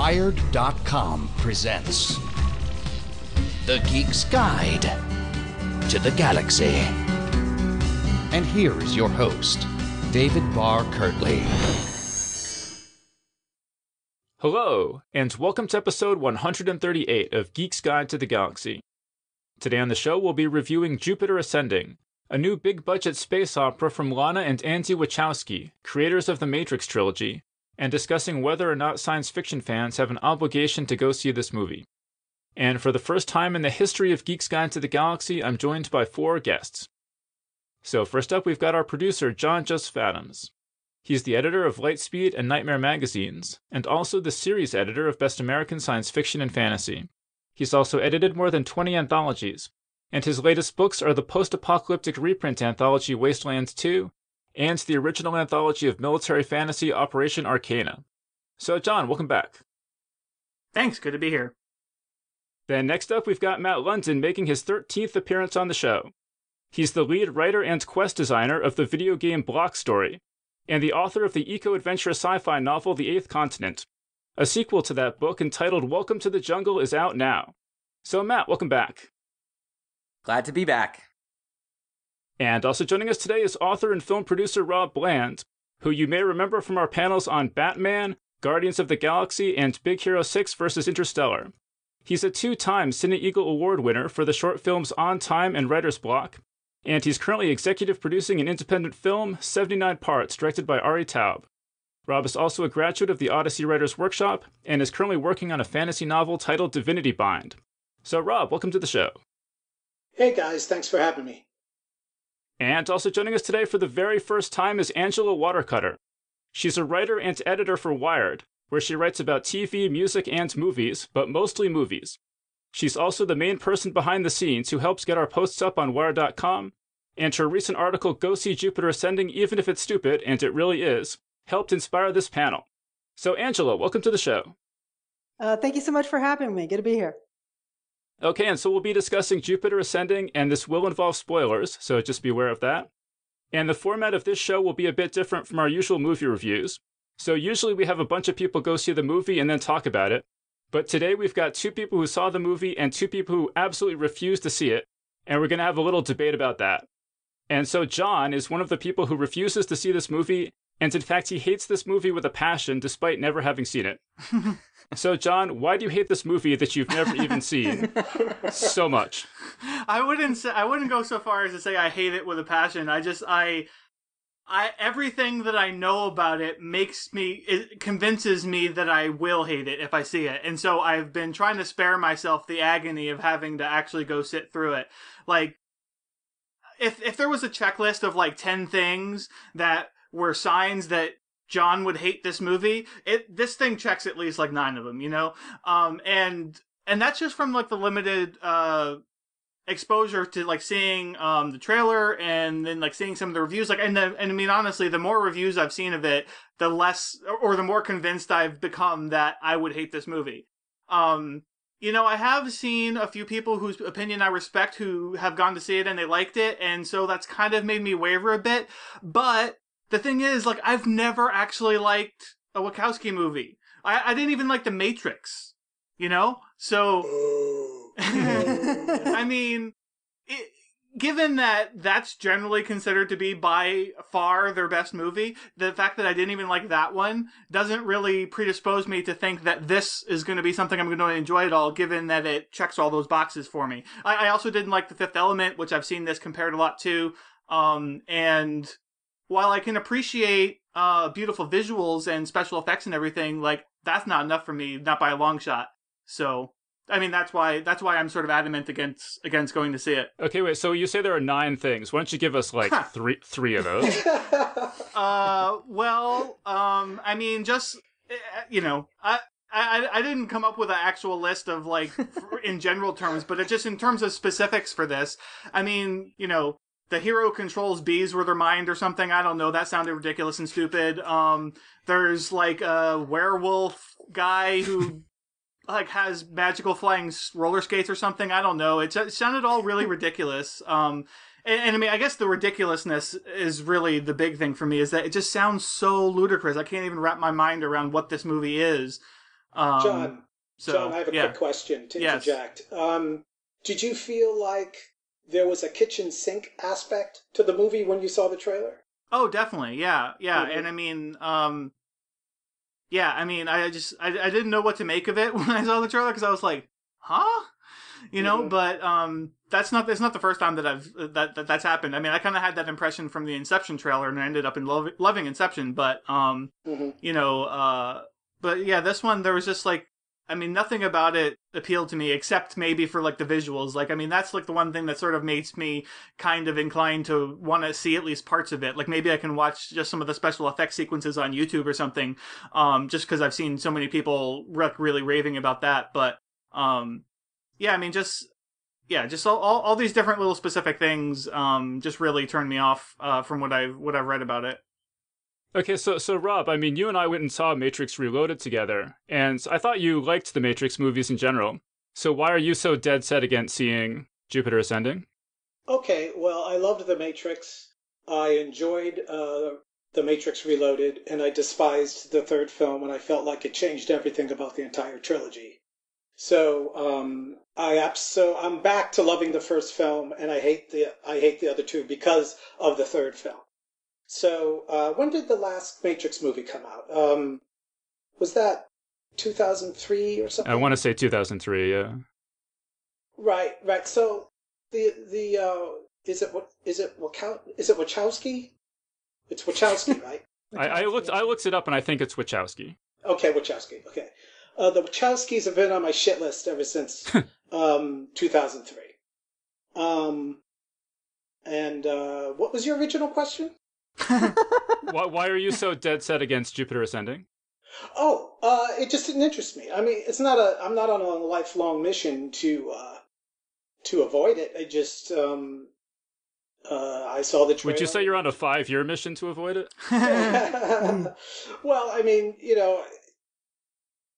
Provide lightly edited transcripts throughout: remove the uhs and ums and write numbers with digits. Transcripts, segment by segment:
Wired.com presents The Geek's Guide to the Galaxy. And here is your host, David Barr Kirtley. Hello, and welcome to episode 138 of Geek's Guide to the Galaxy. Today on the show, we'll be reviewing Jupiter Ascending, a new big-budget space opera from Lana and Andy Wachowski, creators of the Matrix trilogy, and discussing whether or not science fiction fans have an obligation to go see this movie. And for the first time in the history of Geek's Guide to the Galaxy, I'm joined by 4 guests. So first up, we've got our producer, John Joseph Adams. He's the editor of Lightspeed and Nightmare magazines, and also the series editor of Best American Science Fiction and Fantasy. He's also edited more than 20 anthologies, and his latest books are the post-apocalyptic reprint anthology Wasteland 2, and the original anthology of military fantasy Operation Arcana. So John, welcome back. Thanks, good to be here. Then next up, we've got Matt London making his 13th appearance on the show. He's the lead writer and quest designer of the video game Block Story, and the author of the eco-adventure sci-fi novel The Eighth Continent. A sequel to that book entitled Welcome to the Jungle is out now. So Matt, welcome back. Glad to be back. And also joining us today is author and film producer Rob Bland, who you may remember from our panels on Batman, Guardians of the Galaxy, and Big Hero 6 vs. Interstellar. He's a 2-time Cine Eagle Award winner for the short films On Time and Writer's Block, and he's currently executive producing an independent film, 79 Parts, directed by Ari Taub. Rob is also a graduate of the Odyssey Writers Workshop, and is currently working on a fantasy novel titled Divinity Bind. So Rob, welcome to the show. Hey guys, thanks for having me. And also joining us today for the very first time is Angela Watercuter. She's a writer and editor for Wired, where she writes about TV, music, and movies, but mostly movies. She's also the main person behind the scenes who helps get our posts up on Wired.com, and her recent article, Go See Jupiter Ascending Even If It's Stupid, and It Really Is, helped inspire this panel. So Angela, welcome to the show. Thank you so much for having me. Good to be here. Okay, and so we'll be discussing Jupiter Ascending, and this will involve spoilers, so just be aware of that. And the format of this show will be a bit different from our usual movie reviews. So usually we have a bunch of people go see the movie and then talk about it. But today we've got 2 people who saw the movie and 2 people who absolutely refused to see it, and we're going to have a little debate about that. And so John is one of the people who refuses to see this movie, and in fact he hates this movie with a passion despite never having seen it. So John, why do you hate this movie that you've never even seen so much? I wouldn't go so far as to say I hate it with a passion. I everything that I know about it convinces me that I will hate it if I see it. And so I've been trying to spare myself the agony of having to actually go sit through it. Like, if there was a checklist of like 10 things that were signs that John would hate this movie, this thing checks at least like 9 of them, you know? And that's just from like the limited exposure to like seeing the trailer and then like seeing some of the reviews. Like, and I mean, honestly, the more reviews I've seen of it, the less, or the more convinced I've become that I would hate this movie. You know, I have seen a few people whose opinion I respect who have gone to see it and they liked it, and so that's kind of made me waver a bit. But the thing is, like, I've never actually liked a Wachowski movie. I didn't even like The Matrix, you know? So, I mean, given that that's generally considered to be by far their best movie, the fact that I didn't even like that one doesn't really predispose me to think that this is going to be something I'm going to enjoy at all, given that it checks all those boxes for me. I also didn't like The Fifth Element, which I've seen this compared a lot to, and while I can appreciate beautiful visuals and special effects and everything, like, that's not enough for me, not by a long shot. So, I mean, that's why I'm sort of adamant against going to see it. Okay, wait, so you say there are 9 things. Why don't you give us, like, three of those? I mean, just, you know, I didn't come up with an actual list of, like, in general terms, but it just in terms of specifics for this, I mean, you know, the hero controls bees with their mind or something. I don't know. That sounded ridiculous and stupid. There's like a werewolf guy who like has magical flying roller skates or something. I don't know. It sounded all really ridiculous. And I mean, I guess the ridiculousness is really the big thing for me, is that it just sounds so ludicrous. I can't even wrap my mind around what this movie is. John, So John, I have a yeah. quick question to Yes. interject. Did you feel like there was a kitchen sink aspect to the movie when you saw the trailer? Oh, definitely. Yeah. Mhm. And I mean, I didn't know what to make of it when I saw the trailer because I was like, huh? Mhm. But that's not the first time that that's happened. I mean, I kind of had that impression from the Inception trailer, and I ended up loving Inception. But Mhm. you know, but yeah, this one there was just like, I mean, nothing about it appealed to me except maybe for like the visuals. Like, I mean, that's like the one thing that sort of makes me kind of inclined to want to see at least parts of it. Like, maybe I can watch just some of the special effects sequences on YouTube or something, just because I've seen so many people really raving about that. But yeah, I mean, just all these different little specific things just really turned me off from what I've read about it. Okay, so Rob, I mean, you and I went and saw Matrix Reloaded together, and I thought you liked the Matrix movies in general. So why are you so dead set against seeing Jupiter Ascending? Okay, well, I loved The Matrix. I enjoyed The Matrix Reloaded, and I despised the third film, and I felt like it changed everything about the entire trilogy. So I'm back to loving the first film, and I hate the other two because of the third film. So when did the last Matrix movie come out? Was that 2003 or I something? want to say 2003, yeah. Right, right. So the is it Wachowski? It's Wachowski, right? I looked it up, and I think it's Wachowski. Okay, Wachowski. Okay. The Wachowskis have been on my shit list ever since 2003. Um, and what was your original question? Why are you so dead set against Jupiter Ascending? Oh, it just didn't interest me. I mean, I'm not on a lifelong mission to avoid it. I saw the Would you trailer. say you're on a 5-year mission to avoid it? Well, I mean,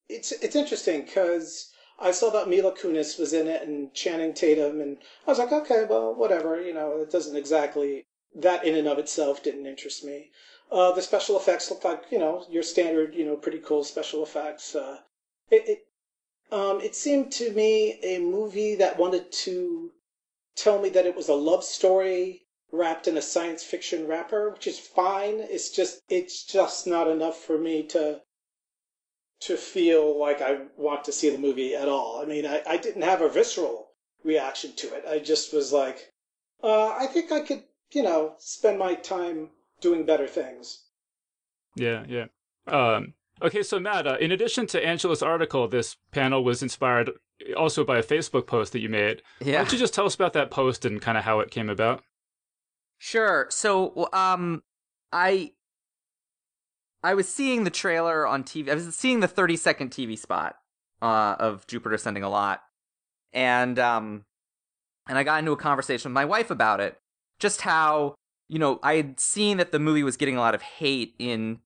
it's interesting because I saw that Mila Kunis was in it and Channing Tatum, and I was like, okay, well, whatever. It doesn't exactly that in and of itself didn't interest me. The special effects look like your standard, pretty cool special effects. It it seemed to me a movie that wanted to tell me that it was a love story wrapped in a science fiction wrapper, which is fine. It's just not enough for me to feel like I want to see the movie at all. I mean, I didn't have a visceral reaction to it. I just was like, I think I could, spend my time doing better things. Yeah, yeah. Okay, so Matt, in addition to Angela's article, this panel was inspired also by a Facebook post that you made. Why Yeah. don't you just tell us about that post and kind of how it came about? Sure. So, I was seeing the trailer on TV. I was seeing the 30-second TV spot of Jupiter Ascending a lot, and I got into a conversation with my wife about it. Just how I had seen that the movie was getting a lot of hate in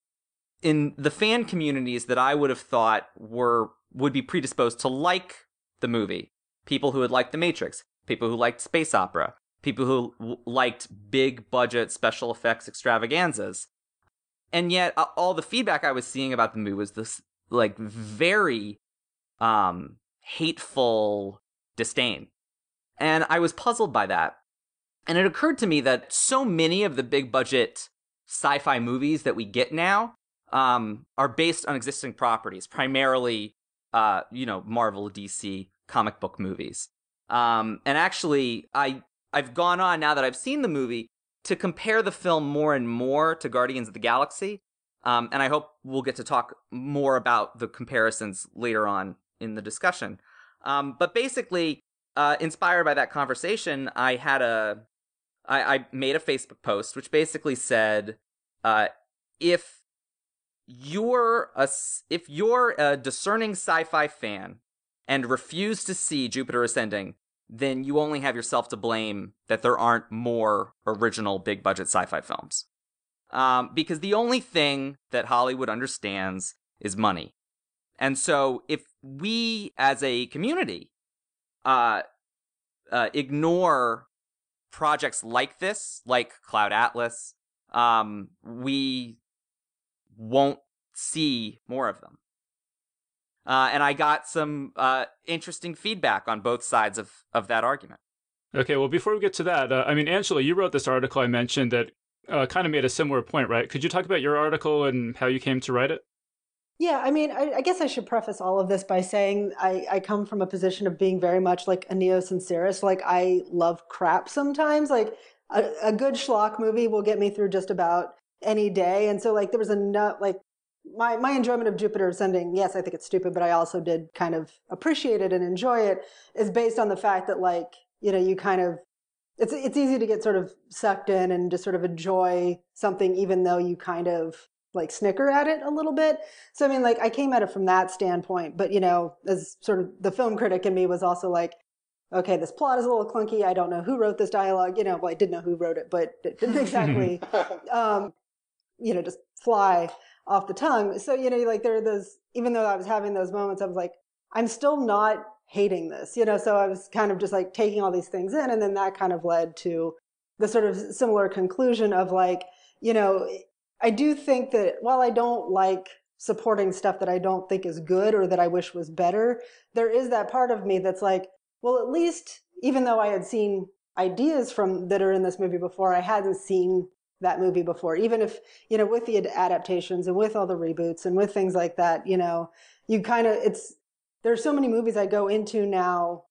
the fan communities that I would have thought would be predisposed to like the movie. People who had liked The Matrix, people who liked space opera, people who liked big budget special effects extravaganzas. And yet all the feedback I was seeing about the movie was this like very hateful disdain. And I was puzzled by that. And it occurred to me that so many of the big budget sci-fi movies that we get now are based on existing properties, primarily, Marvel, DC comic book movies. And actually, I've gone on now that I've seen the movie to compare the film more and more to Guardians of the Galaxy. And I hope we'll get to talk more about the comparisons later on in the discussion. But basically, inspired by that conversation, I made a Facebook post which basically said, if you're a discerning sci-fi fan and refuse to see Jupiter Ascending, then you only have yourself to blame that there aren't more original big budget sci-fi films. Because the only thing that Hollywood understands is money. And so if we as a community ignore projects like this, like Cloud Atlas, we won't see more of them. And I got some interesting feedback on both sides of that argument. Okay, well, before we get to that, Angela, you wrote this article I mentioned that kind of made a similar point, right? Could you talk about your article and how you came to write it? Yeah, I guess I should preface all of this by saying I come from a position of being very much like a neo-sincerist. Like, I love crap sometimes. Like, a good schlock movie will get me through just about any day. And so, like, there was enough, like, my enjoyment of Jupiter Ascending, yes, I think it's stupid, but I also did kind of appreciate it and enjoy it, is based on the fact that, like, you kind of, it's easy to get sort of sucked in and just sort of enjoy something, even though you kind of like snicker at it a little bit. So, like, I came at it from that standpoint, but, as sort of the film critic in me was also like, okay, this plot is a little clunky. I don't know who wrote this dialogue. Well, I did know who wrote it, but it didn't exactly, just fly off the tongue. So, like, there are those, even though I was having those moments, I was like, I'm still not hating this, so I was kind of just like taking all these things in. And then that kind of led to the sort of similar conclusion of like, I do think that while I don't like supporting stuff that I don't think is good or that I wish was better, there is that part of me that's like, well, at least even though I had seen ideas from that are in this movie before, I hadn't seen that movie before. Even if, with the adaptations and with all the reboots and with things like that, you kind of, there's so many movies I go into now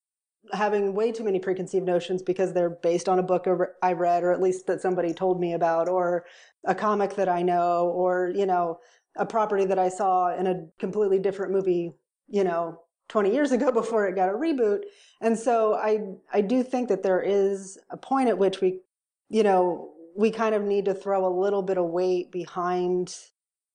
having way too many preconceived notions because they're based on a book I read, or at least that somebody told me about, or a comic that I know, or, a property that I saw in a completely different movie, 20 years ago before it got a reboot. And so I do think that there is a point at which we kind of need to throw a little bit of weight behind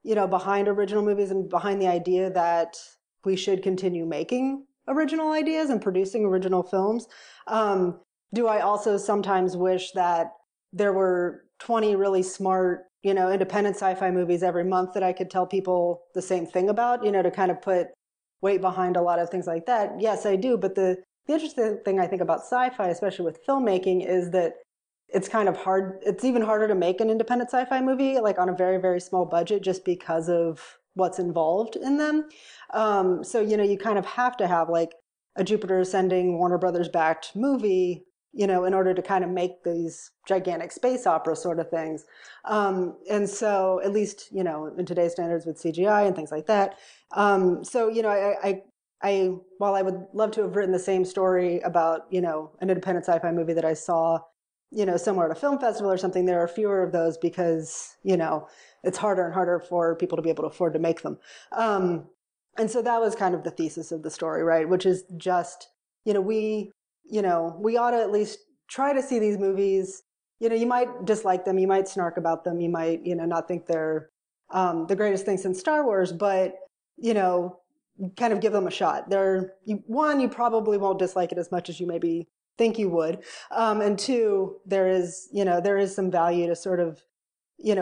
original movies and behind the idea that we should continue making original ideas and producing original films. Do I also sometimes wish that there were 20 really smart, independent sci-fi movies every month that I could tell people the same thing about, to kind of put weight behind a lot of things like that? Yes, I do. But the interesting thing I think about sci-fi, especially with filmmaking, is that it's kind of hard. It's even harder to make an independent sci-fi movie, like on a very, very small budget, just because of what's involved in them. So, you kind of have to have like a Jupiter Ascending, Warner Brothers backed movie, in order to kind of make these gigantic space opera sort of things. And so at least, in today's standards with CGI and things like that. So, I while I would love to have written the same story about, an independent sci-fi movie that I saw, somewhere at a film festival or something, there are fewer of those because, it's harder and harder for people to be able to afford to make them. And so that was kind of the thesis of the story, right? Which is just, we ought to at least try to see these movies. You might dislike them, you might snark about them, you might, not think they're the greatest thing since Star Wars, but, kind of give them a shot. You probably won't dislike it as much as you maybe think you would. And two, there is some value to sort of,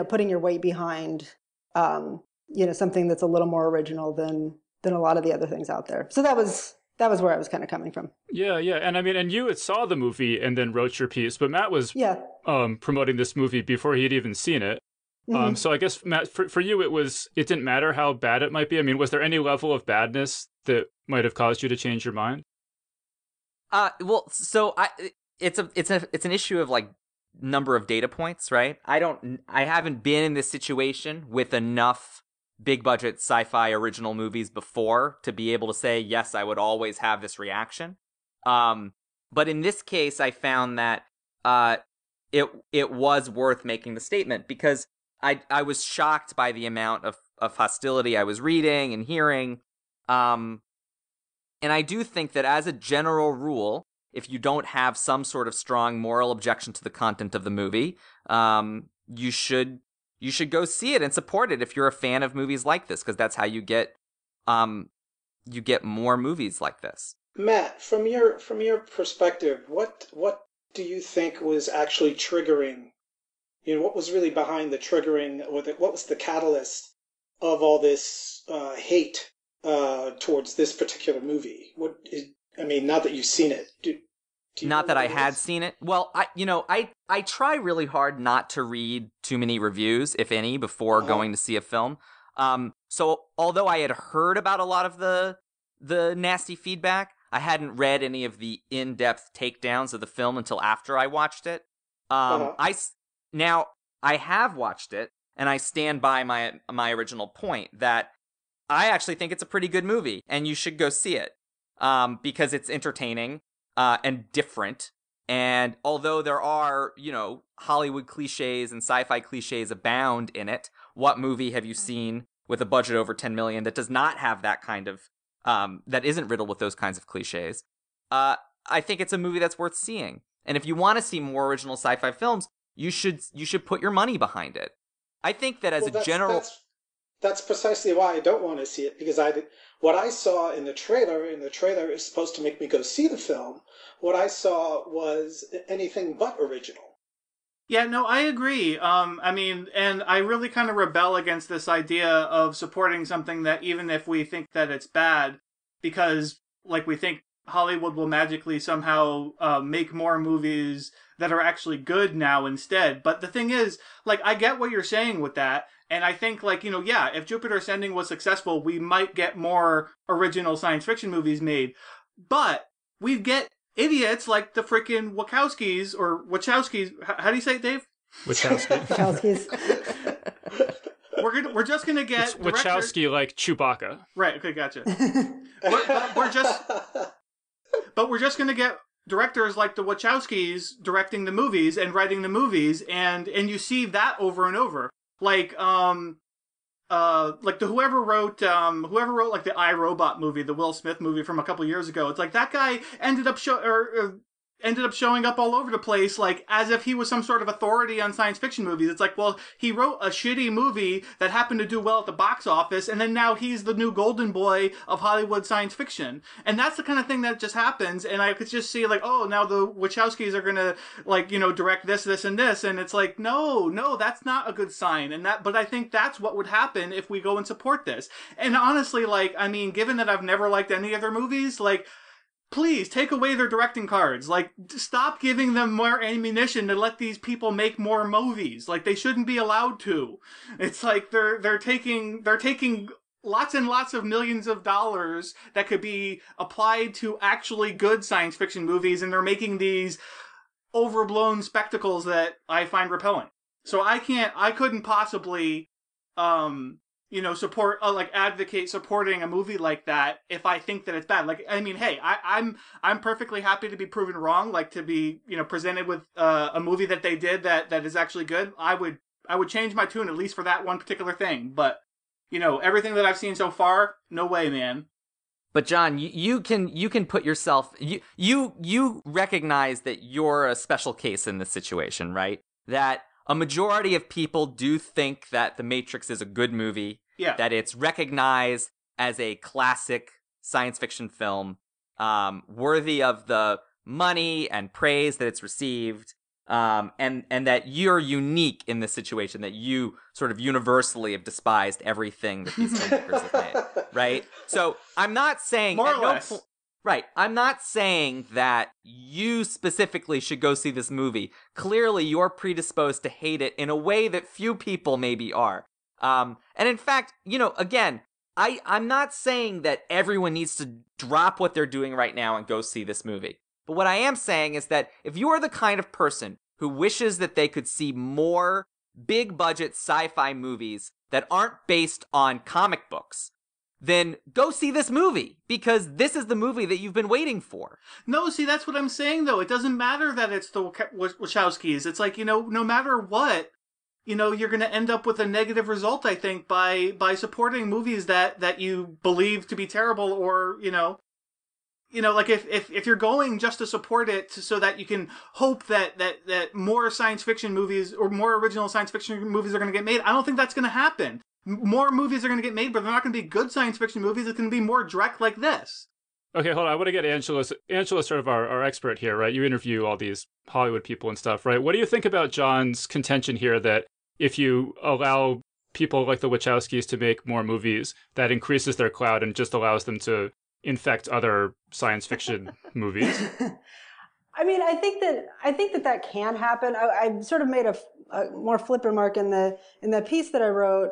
putting your weight behind, something that's a little more original than a lot of the other things out there. So that was where I was kind of coming from. Yeah. And and you had saw the movie and then wrote your piece, but Matt was promoting this movie before he'd even seen it. Mm-hmm. So I guess, Matt, for you, it didn't matter how bad it might be. Was there any level of badness that might have caused you to change your mind? It's an issue of like number of data points, right? I haven't been in this situation with enough big budget sci-fi original movies before to be able to say, yes, I would always have this reaction. But in this case, I found that it was worth making the statement because I was shocked by the amount of hostility I was reading and hearing. And I do think that as a general rule, if you don't have some sort of strong moral objection to the content of the movie, you should go see it and support it if you're a fan of movies like this, because that's how you get more movies like this. Matt, from your perspective, what do you think was actually triggering? What was really behind the triggering, or what was the catalyst of all this hate towards this particular movie? Not that you've seen it. Not that I had seen it. Well, I try really hard not to read too many reviews, if any, before going to see a film. So although I had heard about a lot of the the nasty feedback. I hadn't read any of the in-depth takedowns of the film until after I watched it. Now I have watched it, and I stand by my original point that I actually think it's a pretty good movie, and you should go see it because it's entertaining and different. And although there are, Hollywood cliches and sci-fi cliches abound in it, what movie have you seen with a budget over 10 million that does not have that kind of, that isn't riddled with those kinds of cliches? I think it's a movie that's worth seeing. And if you want to see more original sci-fi films, you should put your money behind it. I think that that's precisely why I don't want to see it, because what I saw in the trailer is supposed to make me go see the film. What I saw was anything but original. Yeah, no, I agree. And I really kind of rebel against this idea of supporting something that even if we think that it's bad, because we think Hollywood will magically somehow make more movies that are actually good now instead. But the thing is, I get what you're saying with that. And I think, if Jupiter Ascending was successful, we might get more original science fiction movies made. But we get idiots like the freaking Wachowskis. How do you say it, Dave? Wachowskis. We're just gonna get Wachowski like Chewbacca. Right. Okay. Gotcha. but we're just gonna get directors like the Wachowskis directing the movies and writing the movies, and you see that over and over. Whoever wrote the I, Robot movie, the Will Smith movie from a couple years ago. It's like that guy ended up showing up all over the place, as if he was some sort of authority on science fiction movies. It's like, well, he wrote a shitty movie that happened to do well at the box office, and then now he's the new golden boy of Hollywood science fiction. And that's the kind of thing that just happens, and I could just see, now the Wachowskis are gonna, direct this, and this, and it's like, no, that's not a good sign. But I think that's what would happen if we go and support this. And honestly, given that I've never liked any of their movies, please take away their directing cards. Stop giving them more ammunition to let these people make more movies. They shouldn't be allowed to. It's like they're taking lots and lots of millions of dollars that could be applied to actually good science fiction movies, and they're making these overblown spectacles that I find repelling. So I couldn't possibly support, advocate supporting a movie like that if I think that it's bad. Hey, I'm perfectly happy to be proven wrong, to be, presented with a movie that they did that is actually good. I would change my tune at least for that one particular thing. But, everything that I've seen so far, no way, man. But John, you can put yourself, you recognize that you're a special case in this situation, right? That a majority of people do think that The Matrix is a good movie. Yeah. That it's recognized as a classic science fiction film, worthy of the money and praise that it's received, and that you're unique in this situation, that you sort of universally have despised everything that these filmmakers have made, right? So I'm not saying... More or less. Right. I'm not saying that you specifically should go see this movie. Clearly, you're predisposed to hate it in a way that few people maybe are. And in fact, again, I'm not saying that everyone needs to drop what they're doing right now and go see this movie. But what I am saying is that if you are the kind of person who wishes that they could see more big-budget sci-fi movies that aren't based on comic books, then go see this movie, because this is the movie that you've been waiting for. No, see, that's what I'm saying, though. It doesn't matter that it's the Wachowskis. It's like, no matter what, you're going to end up with a negative result, I think, by supporting movies that you believe to be terrible, or, if you're going just to support it so that you can hope that more science fiction movies or more original science fiction movies are going to get made, I don't think that's going to happen. More movies are going to get made, but they're not going to be good science fiction movies. It's going to be more direct like this. Okay, hold on. I want to get Angela's sort of our expert here, right? You interview all these Hollywood people and stuff, right? What do you think about John's contention here that if you allow people like the Wachowskis to make more movies, that increases their clout and just allows them to infect other science fiction movies? I think that can happen. I sort of made a more flip remark in the piece that I wrote.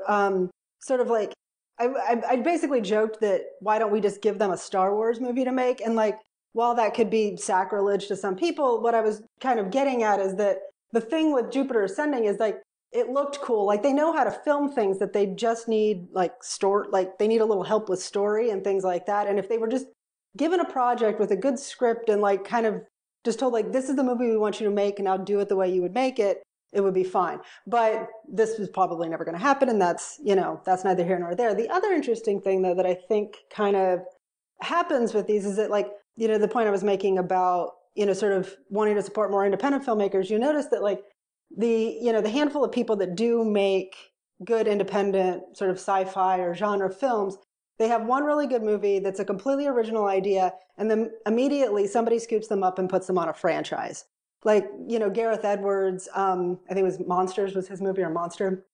Sort of like, I basically joked that why don't we just give them a Star Wars movie to make? And like, while that could be sacrilege to some people, what I was kind of getting at is that the thing with Jupiter Ascending is like, it looked cool. Like they know how to film things that they just need like they need a little help with story and things like that. And if they were just given a project with a good script and like kind of just told like, this is the movie we want you to make and now do it the way you would make it, it would be fine. But this was probably never going to happen. And that's, that's neither here nor there. The other interesting thing though, that I think kind of happens with these is that like, the point I was making about, sort of wanting to support more independent filmmakers, you notice that like the handful of people that do make good independent sort of sci-fi or genre films, they have one really good movie that's a completely original idea, and then immediately somebody scoops them up and puts them on a franchise. Like, Gareth Edwards, I think it was Monsters was his movie, or Monster.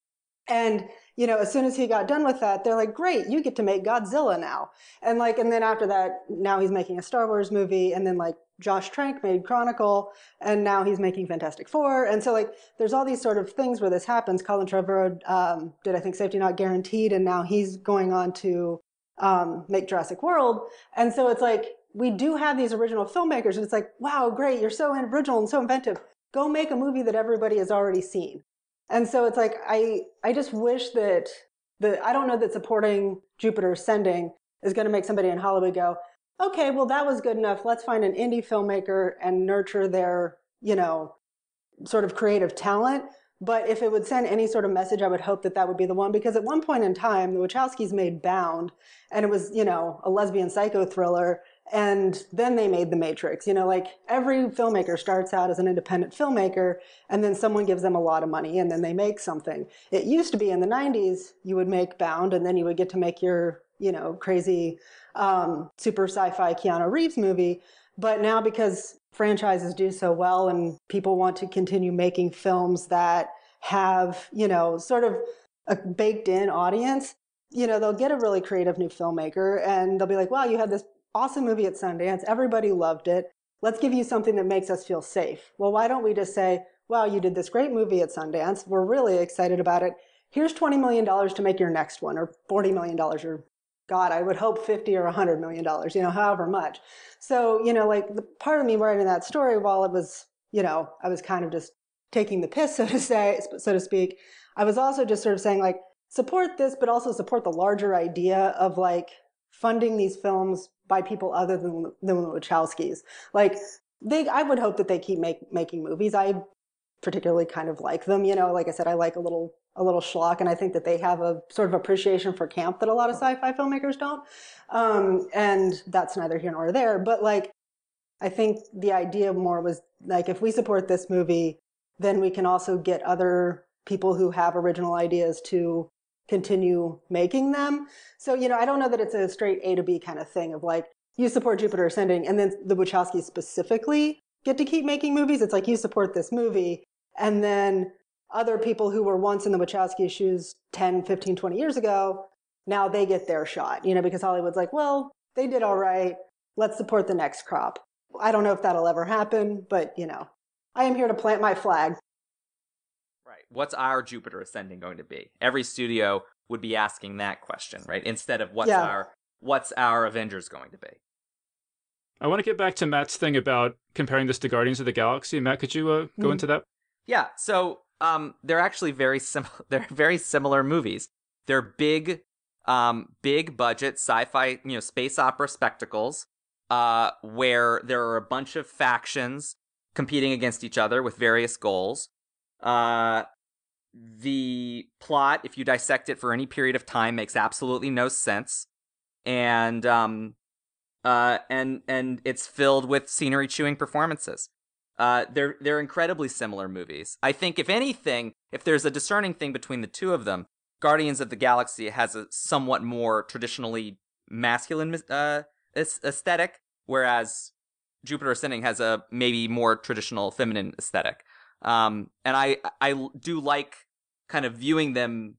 And, as soon as he got done with that, they're like, great, you get to make Godzilla now. And then after that, now he's making a Star Wars movie. And then like Josh Trank made Chronicle, and now he's making Fantastic Four. And so like, there's all these sort of things where this happens. Colin Trevorrow did, I think, Safety Not Guaranteed. And now he's going on to make Jurassic World. And so it's like, we do have these original filmmakers, and it's like, wow, great, you're so original and so inventive. Go make a movie that everybody has already seen. And so it's like, I just wish that I don't know that supporting Jupiter Ascending is going to make somebody in Hollywood go, okay, well, that was good enough. Let's find an indie filmmaker and nurture their, sort of creative talent. But if it would send any sort of message, I would hope that would be the one. Because at one point in time, the Wachowskis made Bound, and it was, a lesbian psycho thriller. And then they made The Matrix. Like every filmmaker starts out as an independent filmmaker, and then someone gives them a lot of money, and then they make something. It used to be in the 90s, you would make Bound, and then you would get to make your, crazy super sci-fi Keanu Reeves movie. But now, because franchises do so well and people want to continue making films that have, sort of a baked in audience, they'll get a really creative new filmmaker, and they'll be like, wow, you had this awesome movie at Sundance. Everybody loved it. Let's give you something that makes us feel safe. Well, why don't we just say, wow, you did this great movie at Sundance. We're really excited about it. Here's $20 million to make your next one, or $40 million, or God, I would hope $50 or $100 million, however much. So, like the part of me writing that story, while it was, I was kind of just taking the piss, so to speak, I was also just sort of saying like, support this, but also support the larger idea of like funding these films by people other than the Wachowskis. Like I would hope that they keep making movies. I particularly kind of like them. Like I said, I like a little schlock, and I think that they have a sort of appreciation for camp that a lot of sci-fi filmmakers don't. And that's neither here nor there. But like, I think the idea more was like, if we support this movie, then we can also get other people who have original ideas to continue making them. So, I don't know that it's a straight A to B kind of thing of like, you support Jupiter Ascending and then the Wachowskis specifically get to keep making movies. It's like, you support this movie, and then other people who were once in the Wachowski shoes 10, 15, 20 years ago, now they get their shot, because Hollywood's like, well, they did all right. Let's support the next crop. I don't know if that'll ever happen, but, I am here to plant my flag. Right. What's our Jupiter Ascending going to be? Every studio would be asking that question, right? Instead of what's our Avengers going to be? I want to get back to Matt's thing about comparing this to Guardians of the Galaxy. Matt, could you go into that? Yeah. So they're actually very similar. They're very similar movies. They're big budget sci-fi, space opera spectacles, where there are a bunch of factions competing against each other with various goals. The plot, if you dissect it for any period of time, makes absolutely no sense, and it's filled with scenery-chewing performances. They're incredibly similar movies. I think, if anything, if there's a discerning thing between the two of them, Guardians of the Galaxy has a somewhat more traditionally masculine aesthetic, whereas Jupiter Ascending has a maybe more traditional feminine aesthetic. And I do like kind of viewing them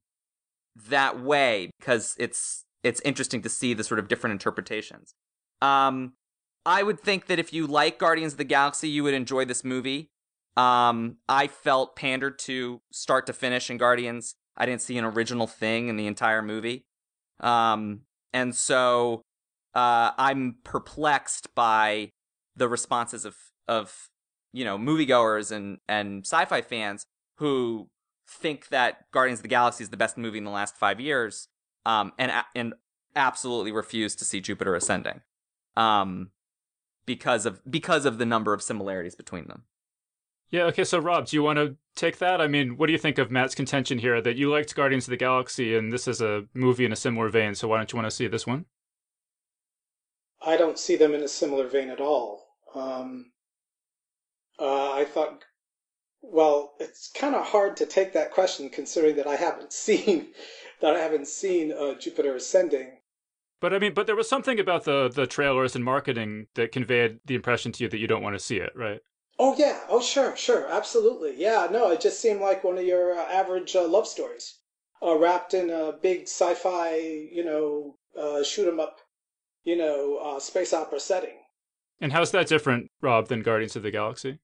that way, because it's interesting to see the sort of different interpretations. I would think that if you like Guardians of the Galaxy, you would enjoy this movie. I felt pandered to start to finish in Guardians. I didn't see an original thing in the entire movie. And so I'm perplexed by the responses of moviegoers and sci-fi fans who think that Guardians of the Galaxy is the best movie in the last 5 years, and absolutely refuse to see Jupiter Ascending, because of the number of similarities between them. Yeah, okay, so Rob, do you want to take that? I mean, what do you think of Matt's contention here that you liked Guardians of the Galaxy and this is a movie in a similar vein, so why don't you want to see this one? I don't see them in a similar vein at all. I thought, well, it's kind of hard to take that question considering that I haven't seen Jupiter Ascending. But I mean, there was something about the trailers and marketing that conveyed the impression to you that you don't want to see it, right? Oh yeah, oh sure, absolutely. Yeah, no, it just seemed like one of your average love stories, wrapped in a big sci-fi, shoot 'em up, space opera setting. And how's that different, Rob, than Guardians of the Galaxy?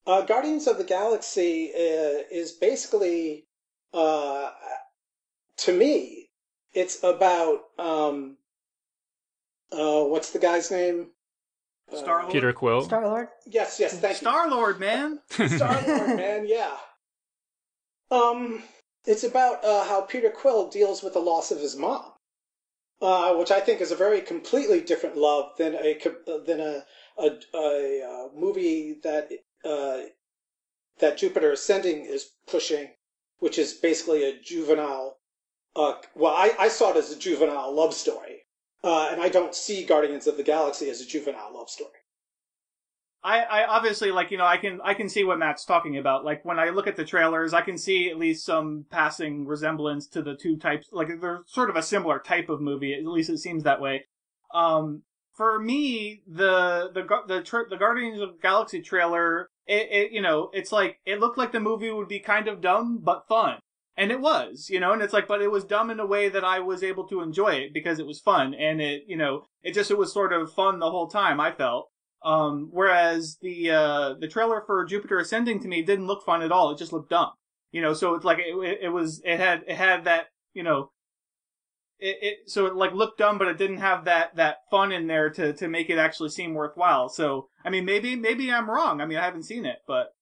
Guardians of the Galaxy is basically, to me, it's about what's the guy's name? Star-Lord? Peter Quill? Star-Lord? Yes, thank you. Star-Lord, man. Star-Lord, man, yeah. It's about how Peter Quill deals with the loss of his mom, which I think is a very completely different love than a movie that Jupiter Ascending is pushing, which is basically a juvenile. I saw it as a juvenile love story. And I don't see Guardians of the Galaxy as a juvenile love story. I obviously, I can see what Matt's talking about. Like, when I look at the trailers, I can see at least some passing resemblance to the two types. Like, they're sort of a similar type of movie. At least it seems that way. For me, the Guardians of the Galaxy trailer, it's like, it looked like the movie would be kind of dumb, but fun. And it was, and it's like, but it was dumb in a way that I was able to enjoy it because it was fun. And it was sort of fun the whole time, I felt. Whereas the trailer for Jupiter Ascending to me didn't look fun at all. It just looked dumb. So it's like, it had that, so it like looked dumb, but it didn't have that fun in there to make it actually seem worthwhile. So, I mean, maybe I'm wrong. I mean, I haven't seen it, but.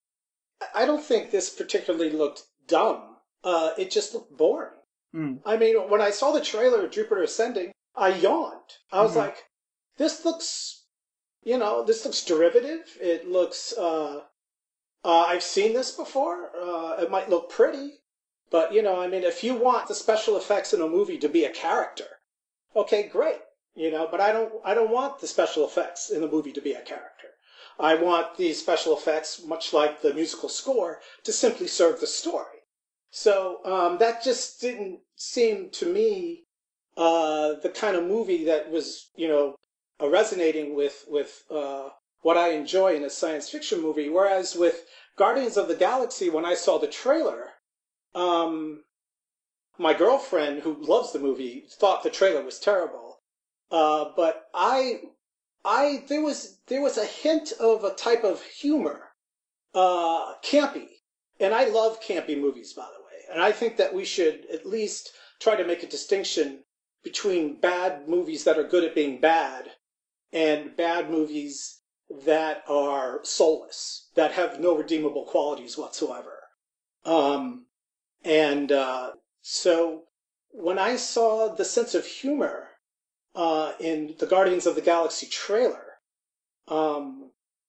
I don't think this particularly looked dumb. It just looked boring. Mm. I mean, when I saw the trailer of Jupiter Ascending, I yawned. I was like, this looks derivative. It looks, I've seen this before. It might look pretty, but, if you want the special effects in a movie to be a character, okay, great. But I don't want the special effects in the movie to be a character. I want the special effects, much like the musical score, to simply serve the story. So that just didn't seem to me the kind of movie that was, resonating with what I enjoy in a science fiction movie. Whereas with Guardians of the Galaxy, when I saw the trailer, my girlfriend, who loves the movie, thought the trailer was terrible. But there was a hint of a type of humor, campy. And I love campy movies, by the way. And I think that we should at least try to make a distinction between bad movies that are good at being bad and bad movies that are soulless, that have no redeemable qualities whatsoever. So when I saw the sense of humor in the Guardians of the Galaxy trailer,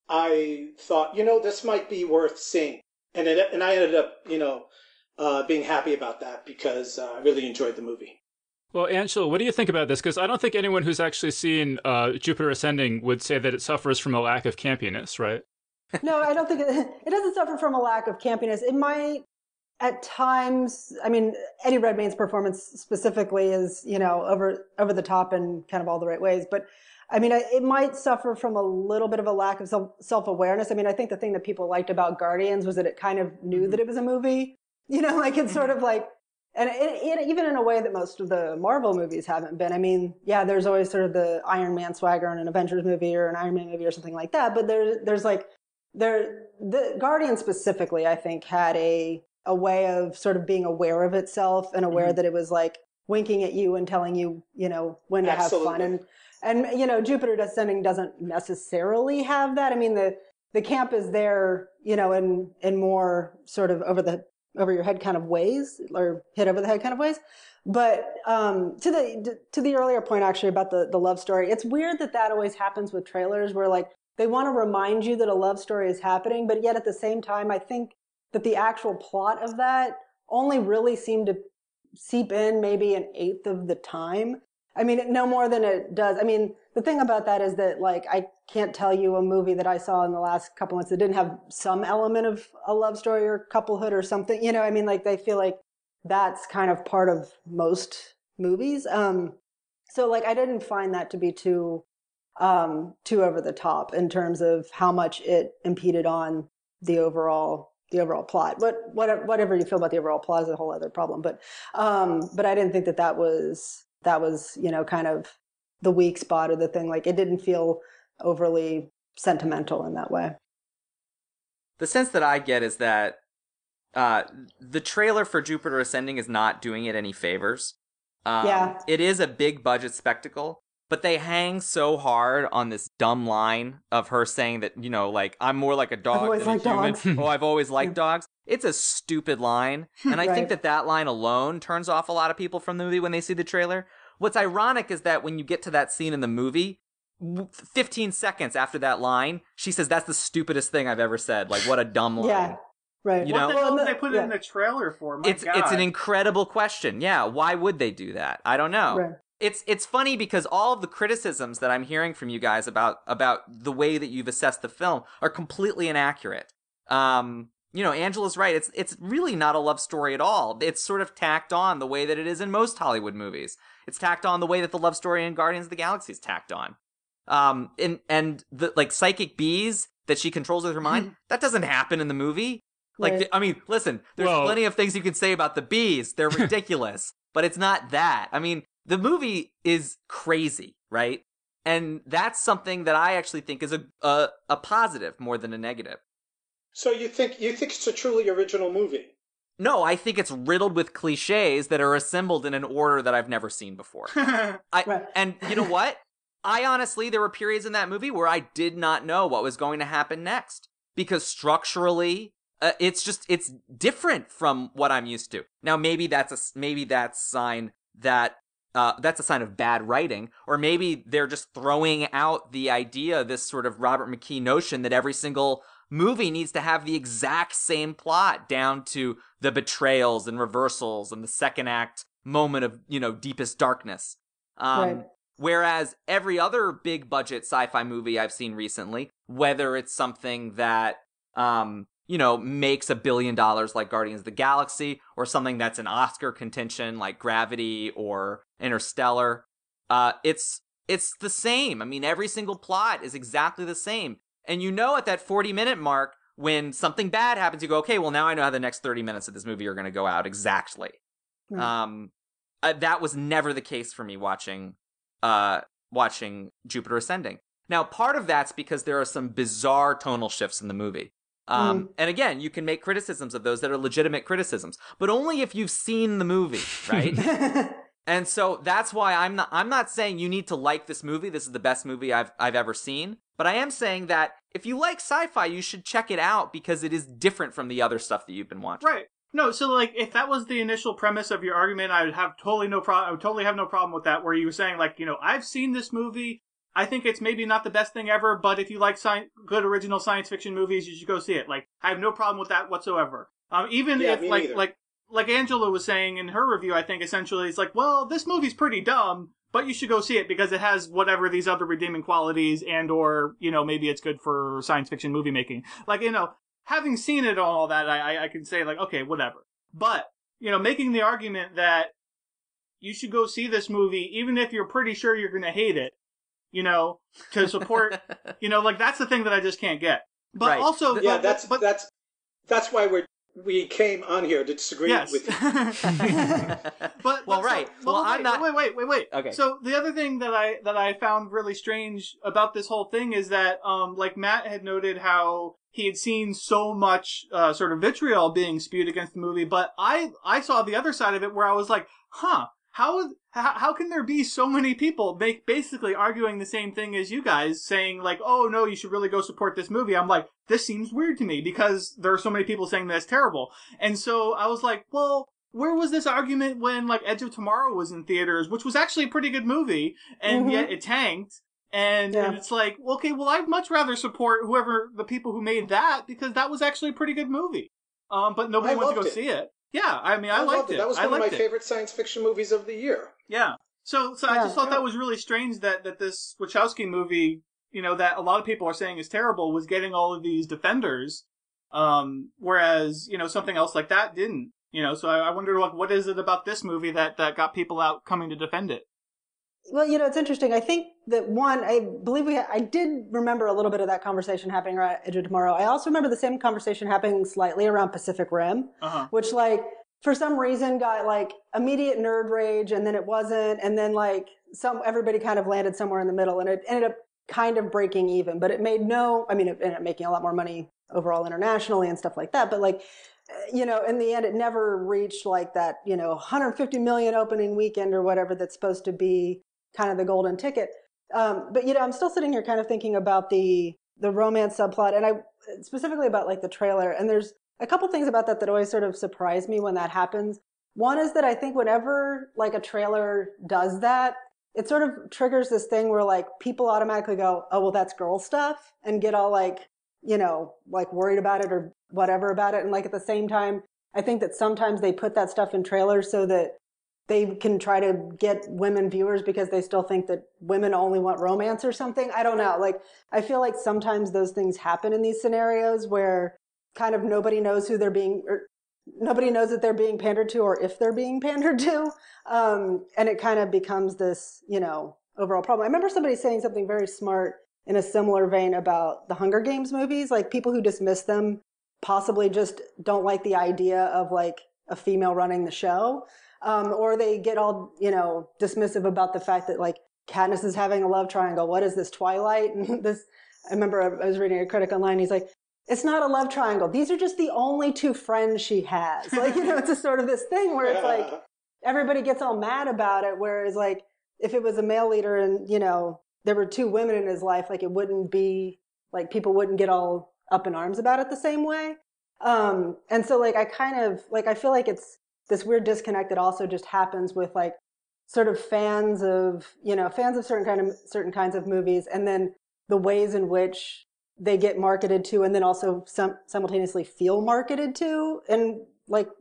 I thought, this might be worth seeing. And I ended up, being happy about that because I really enjoyed the movie. Well, Angela, what do you think about this? Because I don't think anyone who's actually seen Jupiter Ascending would say that it suffers from a lack of campiness, right? No, I don't think it doesn't suffer from a lack of campiness. It might, at times, I mean, Eddie Redmayne's performance specifically is, over the top in kind of all the right ways. But I mean, it might suffer from a little bit of a lack of self-awareness. I mean, I think the thing that people liked about Guardians was that it kind of knew that it was a movie. It's sort of like, and even in a way that most of the Marvel movies haven't been. I mean, yeah, there's always sort of the Iron Man swagger in an Avengers movie or an Iron Man movie or something like that. But the Guardians specifically, I think, had a way of sort of being aware of itself and aware that it was like winking at you and telling you, when to have fun. And Jupiter Descending doesn't necessarily have that. I mean, the camp is there, in more sort of over your head kind of ways, or hit over the head kind of ways. But to the earlier point, actually, about the love story, it's weird that always happens with trailers where, like, they want to remind you that a love story is happening, but yet at the same time, I think that the actual plot of that only really seemed to seep in maybe an eighth of the time. I mean, no more than it does. I mean, the thing about that is that, like, I can't tell you a movie that I saw in the last couple months that didn't have some element of a love story or couplehood or something. I mean, like, they feel like that's kind of part of most movies. So, like, I didn't find that to be too over the top in terms of how much it impeded on the overall plot. Whatever you feel about the overall plot is a whole other problem. But I didn't think that was kind of the weak spot or the thing. Like, it didn't feel overly sentimental in that way. The sense that I get is that the trailer for Jupiter Ascending is not doing it any favors. It is a big budget spectacle, but they hang so hard on this dumb line of her saying that, like, I'm more like a dog than a human. Oh, I've always liked dogs. It's a stupid line. And I think that line alone turns off a lot of people from the movie when they see the trailer. What's ironic is that when you get to that scene in the movie, 15 seconds after that line, she says, that's the stupidest thing I've ever said. Like, what a dumb line. Yeah. Right. What the hell did they put it in the trailer for? My God. It's an incredible question. Yeah, why would they do that? I don't know. Right. It's funny because all of the criticisms that I'm hearing from you guys about the way that you've assessed the film are completely inaccurate. Angela's right. It's really not a love story at all. It's sort of tacked on the way that it is in most Hollywood movies. It's tacked on the way that the love story in Guardians of the Galaxy is tacked on. And the, like, psychic bees that she controls with her mind, that doesn't happen in the movie. Like, right. I mean, listen, there's plenty of things you can say about the bees. They're ridiculous, but it's not that. I mean, the movie is crazy, right? And that's something that I actually think is a positive more than a negative. So you think it's a truly original movie? No, I think it's riddled with cliches that are assembled in an order that I've never seen before. And you know what? I honestly, there were periods in that movie where I did not know what was going to happen next. Because structurally, it's different from what I'm used to. Now, maybe that's a sign that that's a sign of bad writing, or maybe they're just throwing out the idea, this sort of Robert McKee notion that every single movie needs to have the exact same plot down to the betrayals and reversals and the second act moment of, deepest darkness. Right. Whereas every other big budget sci-fi movie I've seen recently, whether it's something that, makes $1 billion like Guardians of the Galaxy, or something that's an Oscar contention like Gravity or Interstellar, it's the same. I mean, every single plot is exactly the same. And at that 40-minute mark, when something bad happens, you go, okay, well, now I know how the next 30 minutes of this movie are going to go out exactly. Right. That was never the case for me watching Jupiter Ascending. Now, part of that's because there are some bizarre tonal shifts in the movie. And again, you can make criticisms of those that are legitimate criticisms, but only if you've seen the movie, right? And so that's why I'm not saying you need to like this movie. This is the best movie I've ever seen. But I am saying that if you like sci-fi, you should check it out because it is different from the other stuff that you've been watching. Right. No, so, like, if that was the initial premise of your argument, I would have totally have no problem with that, where you were saying, like, I've seen this movie. I think it's maybe not the best thing ever, but if you like good original science fiction movies, you should go see it. Like, I have no problem with that whatsoever. Even if, like Angela was saying in her review, I think essentially it's like, well, this movie's pretty dumb, but you should go see it because it has whatever these other redeeming qualities, and or, maybe it's good for science fiction movie making. Like, having seen it and all that, I can say, like, okay, whatever. But, making the argument that you should go see this movie, even if you're pretty sure you're going to hate it, to support, like, that's the thing that I just can't get. But right. Also... Yeah, that's why we came on here to disagree with you. I'm not... Wait. Okay. So the other thing that I found really strange about this whole thing is that, like Matt had noted how he had seen so much sort of vitriol being spewed against the movie, but I saw the other side of it where I was like, how how can there be so many people basically arguing the same thing as you guys, saying like, oh no, you should really go support this movie? I'm like, this seems weird to me because there are so many people saying that's terrible. And so I was like, well, where was this argument when like Edge of Tomorrow was in theaters, which was actually a pretty good movie, and yet it tanked? And it's like, okay, well, I'd much rather support whoever the people who made that, because that was actually a pretty good movie. But nobody went to go see it. Yeah, I mean, I liked it. That was one of my favorite science fiction movies of the year. Yeah. So I just thought that was really strange that this Wachowski movie, you know, that a lot of people are saying is terrible, was getting all of these defenders, whereas, you know, something else like that didn't. You know, so I wondered, like, what is it about this movie that got people out coming to defend it? Well, you know, it's interesting. I think that I believe I did remember a little bit of that conversation happening around Edge of Tomorrow. I also remember the same conversation happening slightly around Pacific Rim, which, like, for some reason got like immediate nerd rage, and then it wasn't, and then like everybody kind of landed somewhere in the middle, and it ended up kind of breaking even. But it made it ended up making a lot more money overall internationally and stuff like that. But like, you know, in the end, it never reached like that, you know, 150 million opening weekend or whatever that's supposed to be kind of the golden ticket. But, you know, I'm still sitting here kind of thinking about the romance subplot, and specifically about like the trailer. And there's a couple things about that always sort of surprise me when that happens. One is that I think whenever like a trailer does that, it sort of triggers this thing where like people automatically go, oh, well, that's girl stuff, and get all like, you know, like worried about it or whatever about it. And like at the same time, I think that sometimes they put that stuff in trailers so that they can try to get women viewers because they still think that women only want romance or something. I don't know. Like, I feel like sometimes those things happen in these scenarios where kind of nobody knows nobody knows that they're being pandered to or if they're being pandered to. And it kind of becomes this, you know, overall problem. I remember somebody saying something very smart in a similar vein about the Hunger Games movies. Like, people who dismiss them possibly just don't like the idea of like a female running the show. Or they get all, you know, dismissive about the fact that like Katniss is having a love triangle. What is this, Twilight? And I remember I was reading a critic online. He's like, it's not a love triangle. These are just the only two friends she has. Like, you know, it's just sort of this thing where it's like everybody gets all mad about it. Whereas like if it was a male leader and, you know, there were two women in his life, like it wouldn't be like people wouldn't get all up in arms about it the same way. And so like I kind of like I feel like it's this weird disconnect that also just happens with like sort of fans of certain kinds of movies, and then the ways in which they get marketed to, and then also simultaneously feel marketed to, and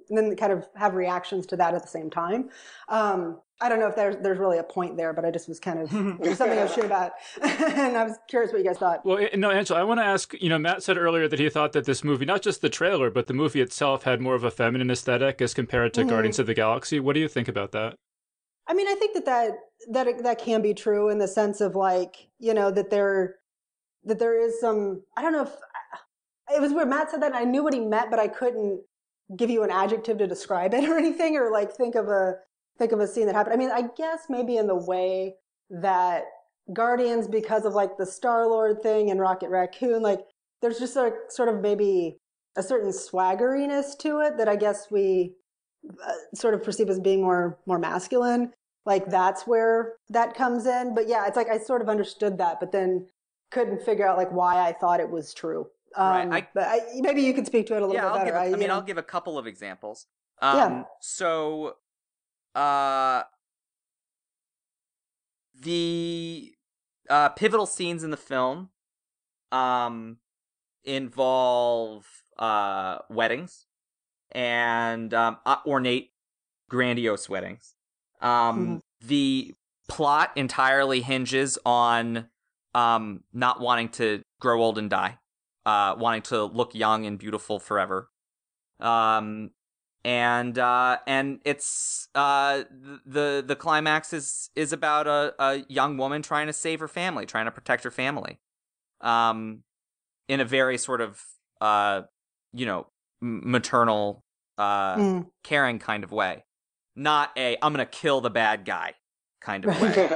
then kind of have reactions to that at the same time. I don't know if there's really a point there, but I just was kind of something I was shit about, and I was curious what you guys thought. Well, no, Angela, I want to ask. You know, Matt said earlier that he thought that this movie, not just the trailer, but the movie itself, had more of a feminine aesthetic as compared to Guardians of the Galaxy. What do you think about that? I mean, I think that can be true in the sense of like, you know, that there is some. I don't know if it was where Matt said that, and I knew what he meant, but I couldn't give you an adjective to describe it or anything, or like think of a scene that happened. I mean, I guess maybe in the way that Guardians, because of like the Star-Lord thing and Rocket Raccoon, like there's just sort of maybe a certain swaggeriness to it that I guess we sort of perceive as being more masculine. Like that's where that comes in. But yeah, it's like I sort of understood that, but then couldn't figure out like why I thought it was true. Right. But maybe you could speak to it a little bit better. I'll give a couple of examples. So the pivotal scenes in the film involve weddings and ornate, grandiose weddings. The plot entirely hinges on not wanting to grow old and die, wanting to look young and beautiful forever. And it's the climax is about a young woman trying to save her family, trying to protect her family, in a very sort of maternal, caring kind of way, not a I'm gonna kill the bad guy kind of way.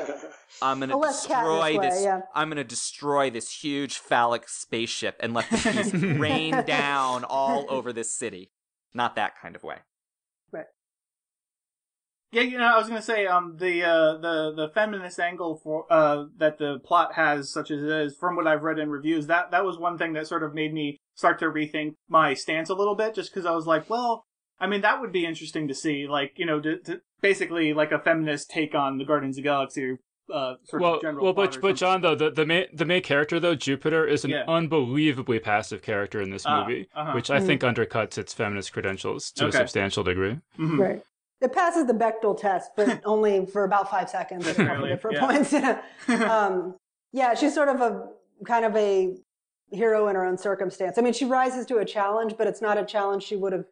I'm gonna destroy this. I'm gonna destroy this huge phallic spaceship and let the piece rain down all over this city. Not that kind of way. Right. Yeah, I was gonna say, the feminist angle for that the plot has, such as it is, from what I've read in reviews, that was one thing that sort of made me start to rethink my stance a little bit, just because I was like, well, I mean, that would be interesting to see, like, to basically like a feminist take on the Guardians of the Galaxy. Sort of general but John, though, the main character, though, Jupiter, is an unbelievably passive character in this movie, which I think undercuts its feminist credentials to a substantial degree. Mm-hmm. Right. It passes the Bechdel test, but only for about 5 seconds at a couple different points. Yeah, she's sort of a hero in her own circumstance. I mean, she rises to a challenge, but it's not a challenge she would have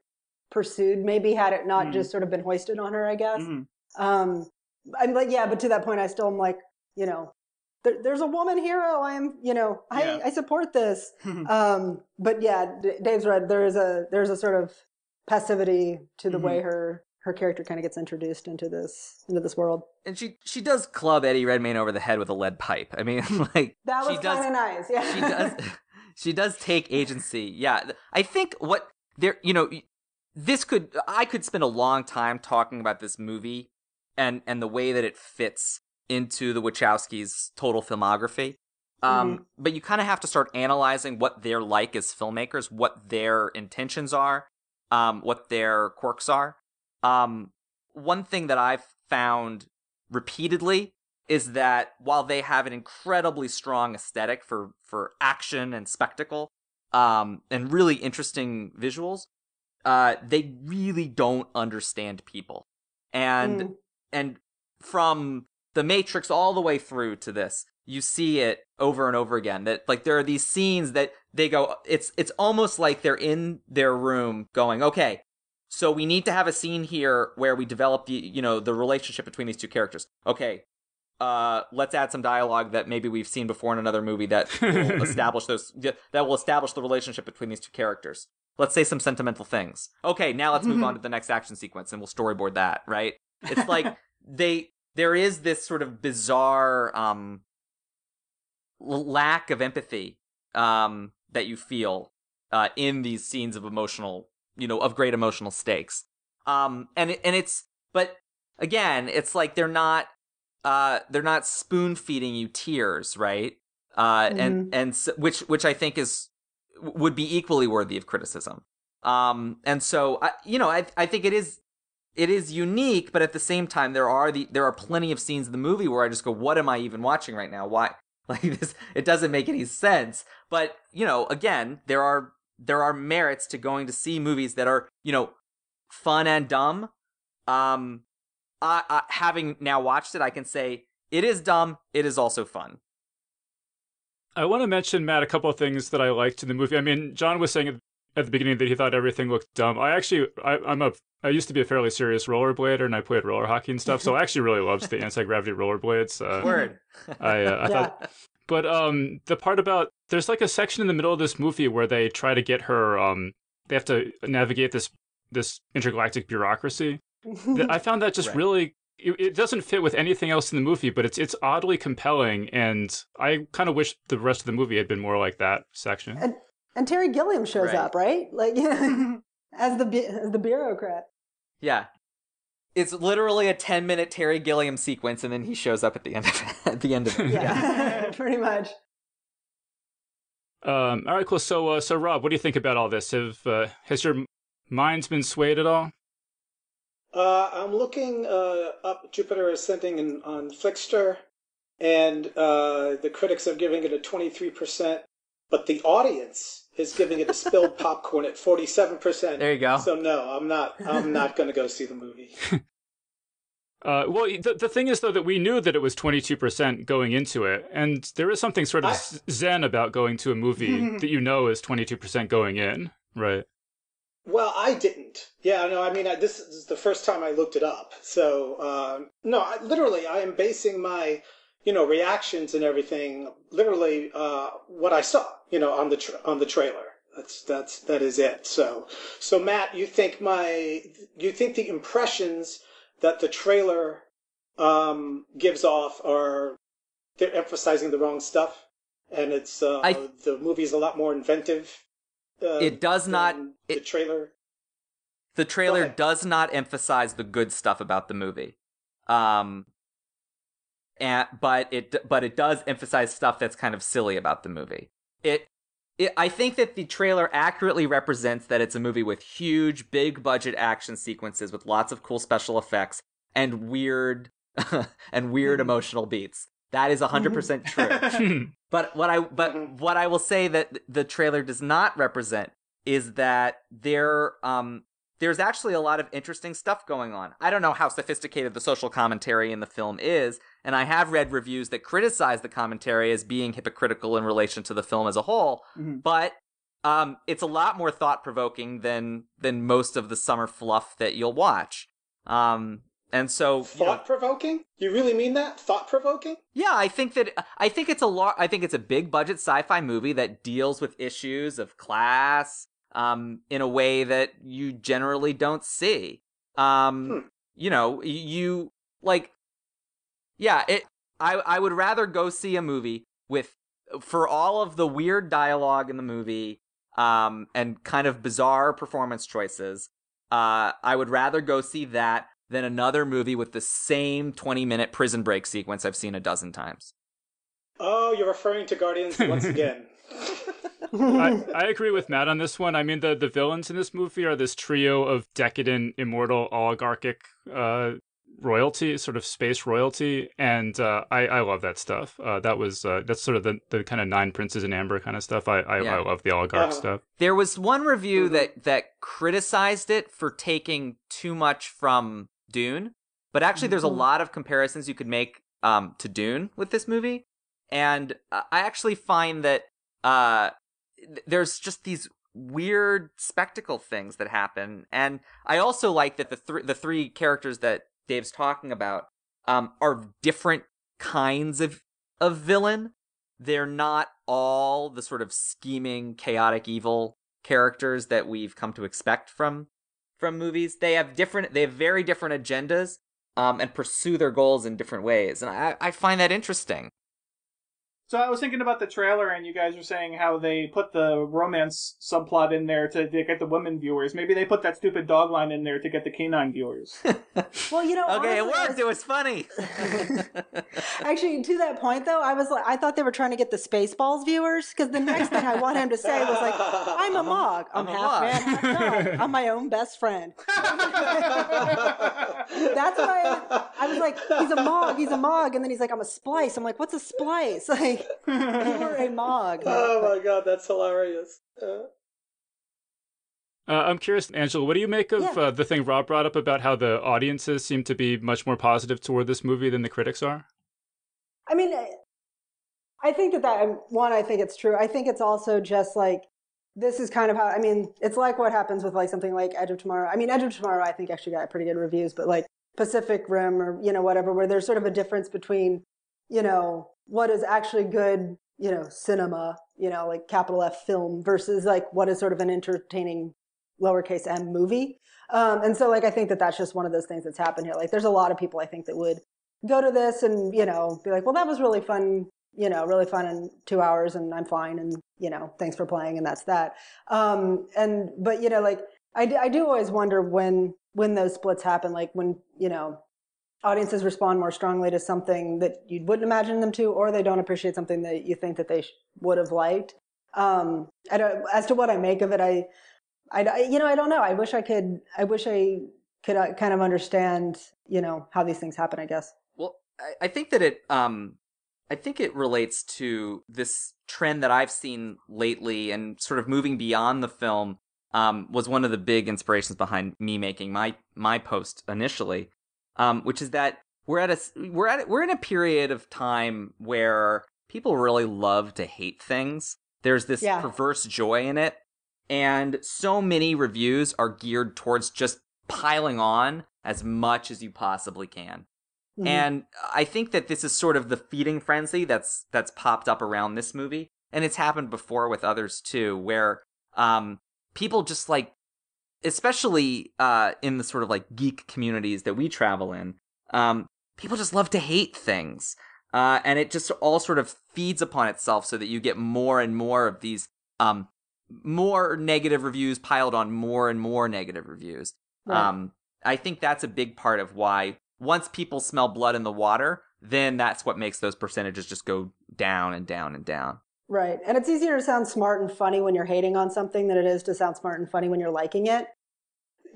pursued, maybe, had it not just sort of been hoisted on her, I guess. I'm like, but to that point, I still am like, there's a woman hero. I support this. But yeah, Dave's right. There's a sort of passivity to the way her character kind of gets introduced into this world. And she does club Eddie Redmayne over the head with a lead pipe. I mean, like, that was kind of nice. Yeah, she does take agency. Yeah, I think I could spend a long time talking about this movie and the way that it fits into the Wachowskis' total filmography. But you kind of have to start analyzing what they're like as filmmakers, what their intentions are, what their quirks are. One thing that I've found repeatedly is that while they have an incredibly strong aesthetic for action and spectacle, and really interesting visuals, they really don't understand people. And from The Matrix all the way through to this, you see it over and over again, that like there are these scenes that they go, it's almost like they're in their room going, okay, so we need to have a scene here where we develop the relationship between these two characters. Okay, let's add some dialogue that maybe we've seen before in another movie that will establish the relationship between these two characters. Let's say some sentimental things. Okay, now let's move on to the next action sequence and we'll storyboard that, right? It's like there is this sort of bizarre lack of empathy that you feel in these scenes of of great emotional stakes. But again, it's like they're not spoon feeding you tears, right? And so, which I think would be equally worthy of criticism. And so I think it is unique, but at the same time there are plenty of scenes in the movie where I just go, what am I even watching right now? Why? Like this, it doesn't make any sense. But again, there are merits to going to see movies that are, fun and dumb. I having now watched it, I can say it is dumb. It is also fun. I want to mention, Matt, a couple of things that I liked in the movie. I mean, John was saying at the beginning that he thought everything looked dumb. I used to be a fairly serious rollerblader, and I played roller hockey and stuff, so I actually really loved the anti-gravity rollerblades. Word. I thought... But the part about, there's like a section in the middle of this movie where they try to get her, they have to navigate this intergalactic bureaucracy. I found that just really, it doesn't fit with anything else in the movie, but it's oddly compelling, and I kind of wish the rest of the movie had been more like that section. And Terry Gilliam shows up, right? Like, as the bureaucrat. Yeah. It's literally a 10-minute Terry Gilliam sequence, and then he shows up at the end of it. Yeah, pretty much. All right, cool. So Rob, what do you think about all this? Has your mind's been swayed at all? I'm looking up Jupiter Ascending on Flickster, and the critics are giving it a 23%, but the audience is giving it a spilled popcorn at 47%. There you go. So no, I'm not going to go see the movie. Well, the thing is, though, that we knew that it was 22% going into it, and there is something sort of zen about going to a movie that you know is 22% going in, right? Well, I didn't. Yeah, no, I mean, this is the first time I looked it up. So, no, I am basing my, reactions and everything, literally, what I saw, on the trailer. That is it. So Matt, you think the impressions that the trailer, gives off they're emphasizing the wrong stuff, and it's, the movie's a lot more inventive. It does not. The trailer. the trailer ahead. does not emphasize the good stuff about the movie. But it does emphasize stuff that's kind of silly about the movie. I think that the trailer accurately represents that it's a movie with huge, big budget action sequences with lots of cool special effects and weird emotional beats. That is 100% true. But what I will say that the trailer does not represent is that there's actually a lot of interesting stuff going on. I don't know how sophisticated the social commentary in the film is, and I have read reviews that criticize the commentary as being hypocritical in relation to the film as a whole, but it's a lot more thought-provoking than most of the summer fluff that you'll watch. And so thought-provoking? You really mean that? Thought-provoking? Yeah, I think it's a big budget sci-fi movie that deals with issues of class in a way that you generally don't see. You know, you like I would rather go see a movie for all of the weird dialogue in the movie and kind of bizarre performance choices. I would rather go see that than another movie with the same 20-minute prison break sequence I've seen a dozen times. Oh, you're referring to Guardians once again. I agree with Matt on this one. I mean, the villains in this movie are this trio of decadent, immortal, oligarchic royalty, sort of space royalty, and I love that stuff. That's sort of the kind of Nine Princes in Amber kind of stuff. I love the oligarch stuff. There was one review that criticized it for taking too much from Dune, but actually there's a lot of comparisons you could make to Dune with this movie, and I actually find that there's just these weird spectacle things that happen, and I also like that the three characters that Dave's talking about are different kinds of villain. They're not all the sort of scheming, chaotic, evil characters that we've come to expect from movies. They have very different agendas and pursue their goals in different ways, and I find that interesting. So I was thinking about the trailer, and you guys were saying how they put the romance subplot in there to get the women viewers. Maybe they put that stupid dog line in there to get the canine viewers. Well, you know, okay, honestly, it worked. It was funny. Actually, to that point, though, I thought they were trying to get the Spaceballs viewers, because the next thing I want him to say was like, "I'm a Mog. I'm half man, half dog. I'm my own best friend." That's why I was like, "He's a Mog," and then he's like, "I'm a Splice." I'm like, "What's a Splice?" Like, you were a Mog. Oh my god, that's hilarious. I'm curious, Angela, what do you make of the thing Rob brought up about how the audiences seem to be much more positive toward this movie than the critics are? I mean, I think I think it's true. I think it's also just like, this is kind of how, I mean, it's like what happens with like something like Edge of Tomorrow. I mean, Edge of Tomorrow, I think actually got pretty good reviews, but like Pacific Rim or, you know, whatever, where there's sort of a difference between, you know, what is actually good, you know, cinema, you know, like capital F film versus like what is sort of an entertaining lowercase m movie. And so like, I think that that's just one of those things that's happened here. Like there's a lot of people I think that would go to this and, you know, be like, well, that was really fun, you know, really fun in 2 hours and I'm fine. And, you know, thanks for playing. And that's that. But, you know, like I do always wonder when those splits happen, like when, you know, audiences respond more strongly to something that you wouldn't imagine them to, or they don't appreciate something that you think that they would have liked. As to what I make of it, I don't know. I wish I could kind of understand, you know, how these things happen, I guess. Well, I think that it relates to this trend that I've seen lately, and sort of moving beyond the film was one of the big inspirations behind me making my post initially. Which is that we're in a period of time where people really love to hate things. There's this perverse joy in it, and so many reviews are geared towards just piling on as much as you possibly can. Mm-hmm. And I think that this is sort of the feeding frenzy that's popped up around this movie, and it's happened before with others too, where people just like, especially in the sort of like geek communities that we travel in, people just love to hate things. And it just all sort of feeds upon itself so that you get more and more of these more negative reviews piled on more and more negative reviews. Right. I think that's a big part of why once people smell blood in the water, then that's what makes those percentages just go down and down and down. Right. And it's easier to sound smart and funny when you're hating on something than it is to sound smart and funny when you're liking it.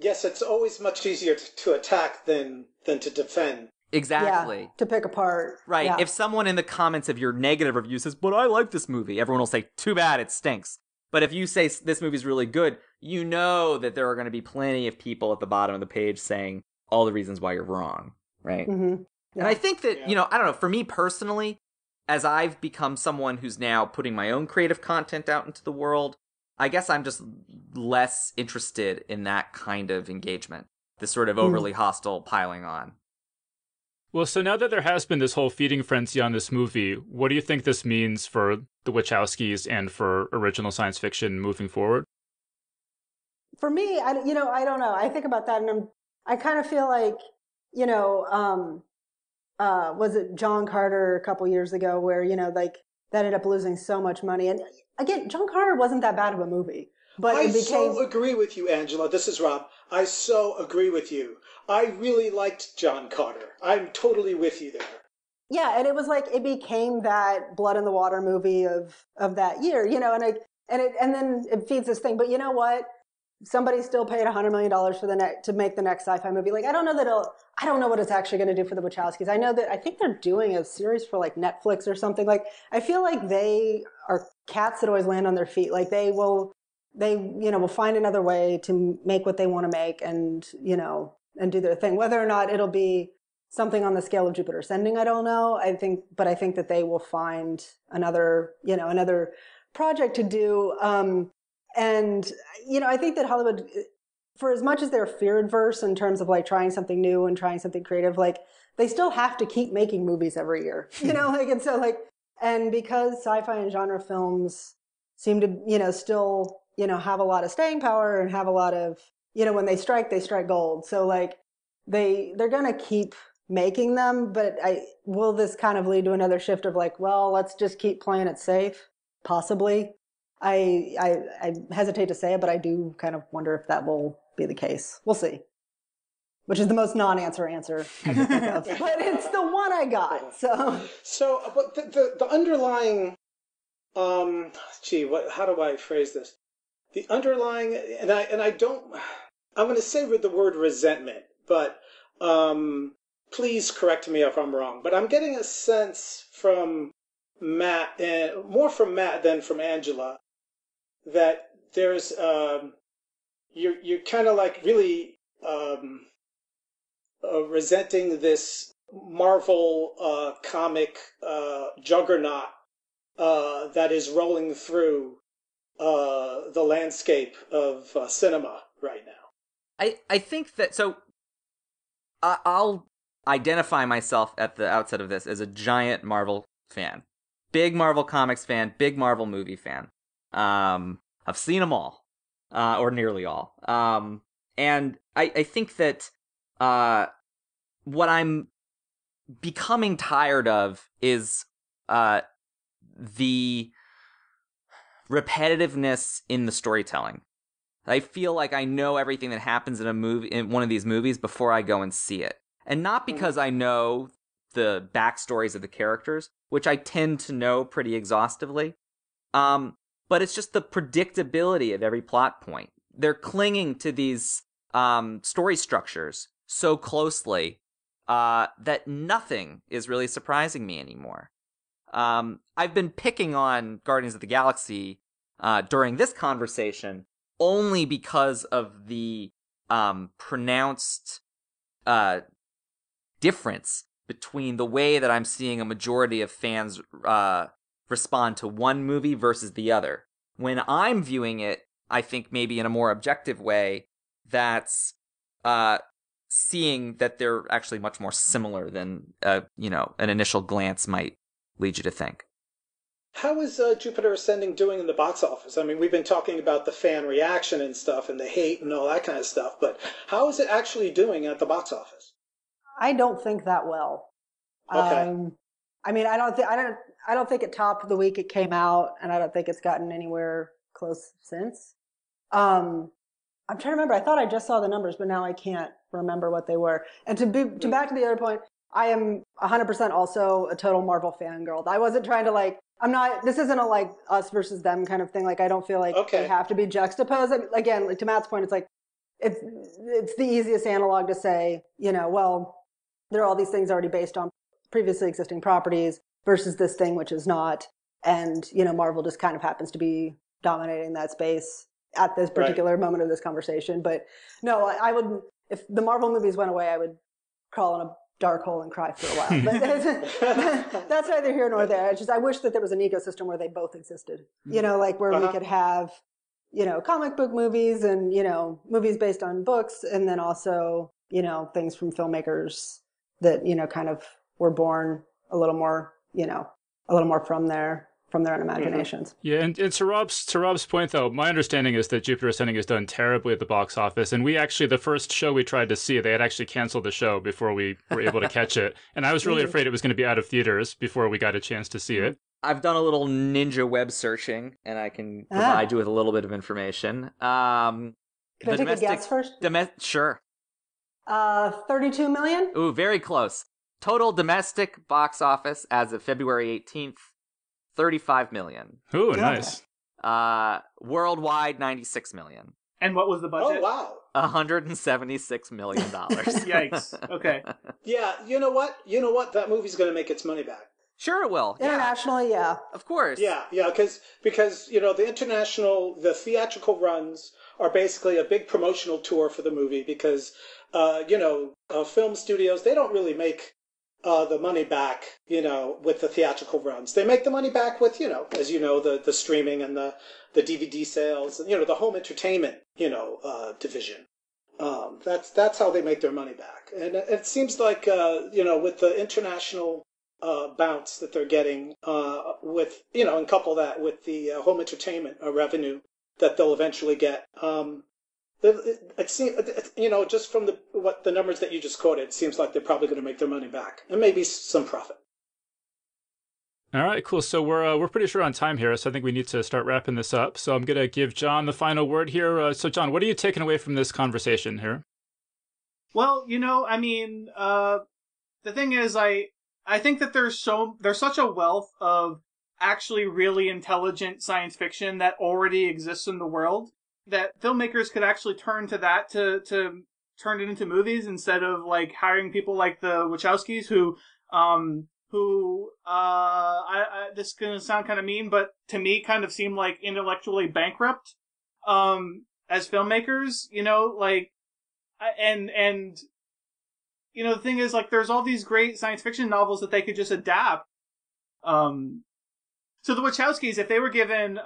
Yes, it's always much easier to attack than to defend. Exactly. Yeah, to pick apart. Right. Yeah. If someone in the comments of your negative review says, but I like this movie, everyone will say, too bad, it stinks. But if you say this movie's really good, you know that there are going to be plenty of people at the bottom of the page saying all the reasons why you're wrong. Right. Mm-hmm. Yeah. And I think that, I don't know, for me personally, as I've become someone who's now putting my own creative content out into the world, I guess I'm just less interested in that kind of engagement, this sort of overly hostile piling on. Well, so now that there has been this whole feeding frenzy on this movie, what do you think this means for the Wachowskis and for original science fiction moving forward? For me, I don't know. I think about that and I kind of feel like, was it John Carter a couple years ago where, that ended up losing so much money. And again, John Carter wasn't that bad of a movie. But I so agree with you, Angela. This is Rob. I so agree with you. I really liked John Carter. I'm totally with you there. Yeah, and it was like it became that blood in the water movie of that year, and then it feeds this thing. But you know what? Somebody still paid $100 million to make the next sci-fi movie. Like I don't know what it's actually going to do for the Wachowskis. I think they're doing a series for like Netflix or something. Like I feel like they are cats that always land on their feet. Like they will find another way to make what they want to make and do their thing. Whether or not it'll be something on the scale of Jupiter Ascending, I don't know. I think that they will find another project to do. And I think that Hollywood, for as much as they're fear adverse in terms of like trying something new and trying something creative, like they still have to keep making movies every year, and because sci-fi and genre films seem to, still, have a lot of staying power and have a lot of, when they strike gold. So like they're going to keep making them, but will this kind of lead to another shift of like, well, let's just keep playing it safe? Possibly. I hesitate to say it, but I do kind of wonder if that will be the case. We'll see. Which is the most non-answer answer I can think of. But it's the one I got. So but the underlying how do I phrase this? The underlying, and I don't, I'm going to say with the word resentment, but please correct me if I'm wrong. But I'm getting a sense from Matt, and more from Matt than from Angela, that there's you're kind of like really resenting this Marvel comic juggernaut that is rolling through the landscape of cinema right now. I think that, so I'll identify myself at the outset of this as a giant Marvel fan. Big Marvel Comics fan, big Marvel movie fan. I've seen them all, or nearly all. And I think that what I'm becoming tired of is the repetitiveness in the storytelling. I feel like I know everything that happens in one of these movies before I go and see it. And not because I know the backstories of the characters, which I tend to know pretty exhaustively. But it's just the predictability of every plot point. They're clinging to these story structures so closely that nothing is really surprising me anymore. I've been picking on Guardians of the Galaxy during this conversation only because of the pronounced difference between the way that I'm seeing a majority of fans respond to one movie versus the other. When I'm viewing it, I think maybe in a more objective way, that's seeing that they're actually much more similar than an initial glance might lead you to think. How is Jupiter Ascending doing in the box office? I mean, we've been talking about the fan reaction and stuff and the hate and all that kind of stuff, but how is it actually doing at the box office? I don't think that well. Okay. I mean, I don't think it topped the week it came out, and I don't think it's gotten anywhere close since. I'm trying to remember. I thought I just saw the numbers, but now I can't remember what they were. And to back to the other point, I am 100% also a total Marvel fangirl. I wasn't trying to like, I'm not, this isn't a like us versus them kind of thing. Like, I don't feel like they have to be juxtaposed. Again, like to Matt's point, it's like, it's the easiest analog to say, well, there are all these things already based on previously existing properties versus this thing, which is not. And, Marvel just kind of happens to be dominating that space at this particular moment of this conversation. But no, I would, if the Marvel movies went away, I would crawl in a dark hole and cry for a while. But that's neither here nor there. It's just, I wish that there was an ecosystem where they both existed, like where we could have, comic book movies and, movies based on books. And then also, things from filmmakers that, kind of were born a little more, from their own imaginations. Yeah, and to Rob's point, though, my understanding is that Jupiter Ascending has done terribly at the box office, and we actually, the first show we tried to see, they had actually canceled the show before we were able to catch it, and I was really afraid it was going to be out of theaters before we got a chance to see it. I've done a little ninja web searching, and I can provide you with a little bit of information. Can I take a guess first? Sure. 32 million? Ooh, very close. Total domestic box office as of February 18th, 35 million. Ooh, nice. Worldwide, 96 million. And what was the budget? Oh, wow. $176 million. Yikes. Okay. Yeah, you know what? That movie's going to make its money back. Sure it will. Internationally, yeah. Of course. Yeah, because the theatrical runs are basically a big promotional tour for the movie because, film studios, they don't really make the money back, with the theatrical runs. They make the money back with, as the streaming and the DVD sales, and, the home entertainment, division. That's how they make their money back. And it seems like, with the international bounce that they're getting, and couple that with the home entertainment revenue that they'll eventually get. It seems, just from the numbers that you just quoted, it seems like they're probably going to make their money back and maybe some profit. All right, cool. So we're pretty sure on time here, so I think we need to start wrapping this up. So I'm going to give John the final word here. So John, what are you taking away from this conversation here? Well, the thing is, I think that there's such a wealth of actually really intelligent science fiction that already exists in the world that filmmakers could actually turn to that to turn it into movies instead of like hiring people like the Wachowskis who this is gonna sound kind of mean, but to me kind of seem like intellectually bankrupt as filmmakers, and the thing is, like, there's all these great science fiction novels that they could just adapt. So the Wachowskis, if they were given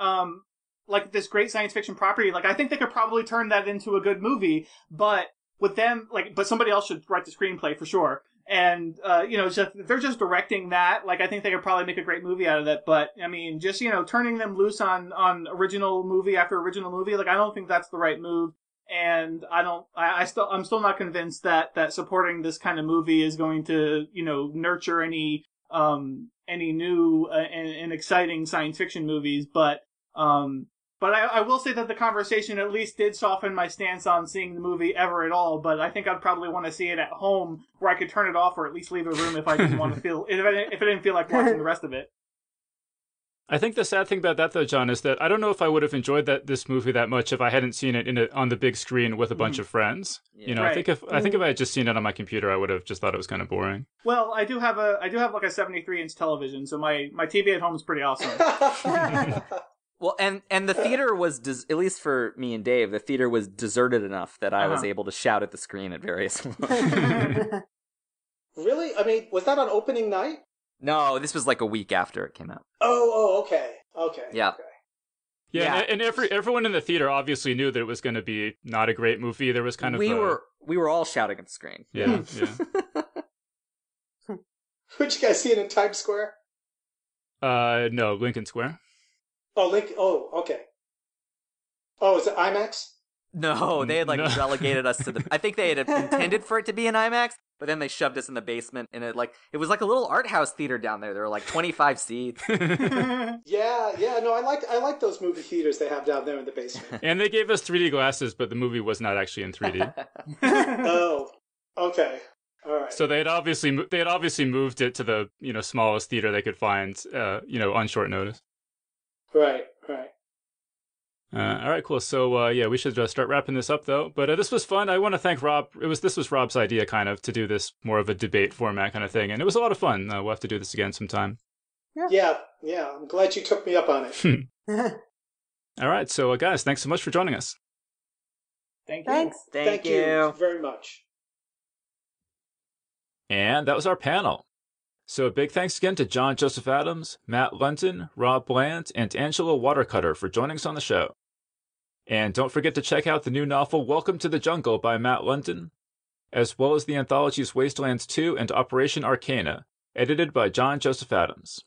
like this great science fiction property, like I think they could probably turn that into a good movie, but with them, but somebody else should write the screenplay for sure. And, they're just directing that. Like, I think they could probably make a great movie out of that. But, I mean, just, turning them loose on original movie after original movie, like, I don't think that's the right move. And I'm still not convinced that supporting this kind of movie is going to, nurture any new and exciting science fiction movies. But I will say that the conversation at least did soften my stance on seeing the movie ever at all. But I think I'd probably want to see it at home where I could turn it off or at least leave the room if I didn't want to if I didn't feel like watching the rest of it. I think the sad thing about that, though, John, is that I don't know if I would have enjoyed this movie that much if I hadn't seen it on the big screen with a bunch of friends. Yeah. Right. I think if I had just seen it on my computer, I would have just thought it was kind of boring. Well, I do have like a 73-inch television, so my TV at home is pretty awesome. Well, and the theater was, at least for me and Dave, the theater was deserted enough that I was able to shout at the screen at various moments. Really? I mean, was that on opening night? No, this was like a week after it came out. Oh, okay. Yeah. Okay. Yeah, and everyone in the theater obviously knew that it was going to be not a great movie. There was kind of we were all shouting at the screen. Yeah. Would you guys see it in Times Square? No, Lincoln Square. Oh, Lincoln. Oh, okay. Oh, is it IMAX? No, they had relegated us to the. I think they had intended for it to be an IMAX, But then they shoved us in the basement, and it was like a little art house theater down there. There were like 25 seats. Yeah, no, I like those movie theaters they have down there in the basement. And they gave us 3D glasses, but the movie was not actually in 3D. Oh, okay. All right. So they had obviously moved it to the smallest theater they could find on short notice. Right. All right, cool. So we should start wrapping this up though. But this was fun. I want to thank Rob. This was Rob's idea, kind of, to do this more of a debate format kind of thing, and it was a lot of fun. We'll have to do this again sometime. Yeah. I'm glad you took me up on it. All right, so guys, thanks so much for joining us. Thank you. Thanks. Thank you very much. And that was our panel. So a big thanks again to John Joseph Adams, Matt London, Rob Bland, and Angela Watercuter for joining us on the show. And don't forget to check out the new novel Welcome to the Jungle by Matt London, as well as the anthologies Wastelands 2 and Operation Arcana, edited by John Joseph Adams.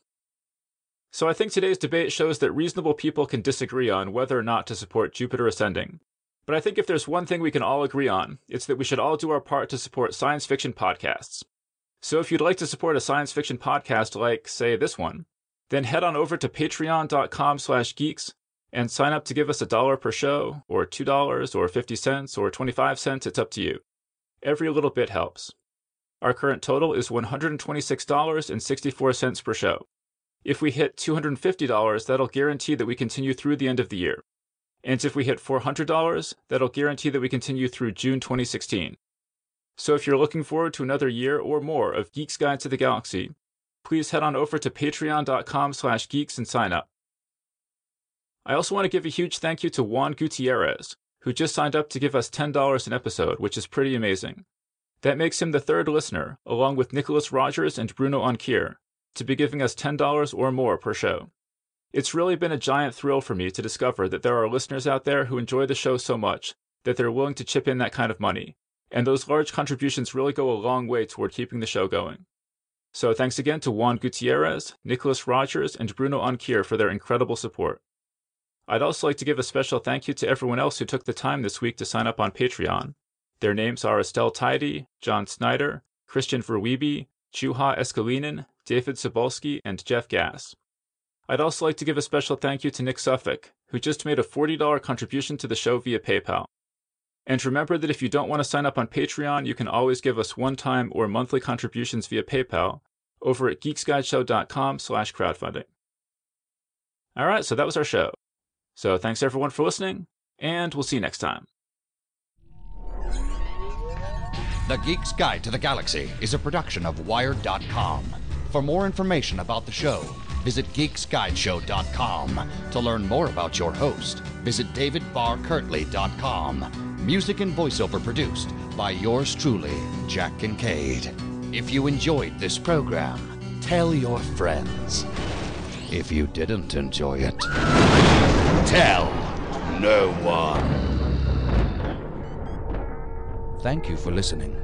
So I think today's debate shows that reasonable people can disagree on whether or not to support Jupiter Ascending. But I think if there's one thing we can all agree on, it's that we should all do our part to support science fiction podcasts. So if you'd like to support a science fiction podcast like, say, this one, then head on over to patreon.com/geeks and sign up to give us $1 per show, or $2, or 50 cents, or 25 cents, it's up to you. Every little bit helps. Our current total is $126.64 per show. If we hit $250, that'll guarantee that we continue through the end of the year. And if we hit $400, that'll guarantee that we continue through June 2016. So if you're looking forward to another year or more of Geek's Guide to the Galaxy, please head on over to patreon.com/geeks and sign up. I also want to give a huge thank you to Juan Gutierrez, who just signed up to give us $10 an episode, which is pretty amazing. That makes him the third listener, along with Nicholas Rogers and Bruno Ankier, to be giving us $10 or more per show. It's really been a giant thrill for me to discover that there are listeners out there who enjoy the show so much that they're willing to chip in that kind of money. And those large contributions really go a long way toward keeping the show going. So thanks again to Juan Gutierrez, Nicholas Rogers, and Bruno Ankier for their incredible support. I'd also like to give a special thank you to everyone else who took the time this week to sign up on Patreon. Their names are Estelle Tidy, John Snyder, Christian Verweebe, Juha Eskalinen, David Sobolski, and Jeff Gass. I'd also like to give a special thank you to Nick Suffolk, who just made a $40 contribution to the show via PayPal. And remember that if you don't want to sign up on Patreon, you can always give us one-time or monthly contributions via PayPal over at geeksguideshow.com/crowdfunding. All right, so that was our show. So thanks everyone for listening, and we'll see you next time. The Geek's Guide to the Galaxy is a production of Wired.com. For more information about the show, visit geeksguideshow.com. To learn more about your host, visit davidbarrkirtley.com. Music and voiceover produced by yours truly, Jack Kincaid. If you enjoyed this program, tell your friends. If you didn't enjoy it, tell no one. Thank you for listening.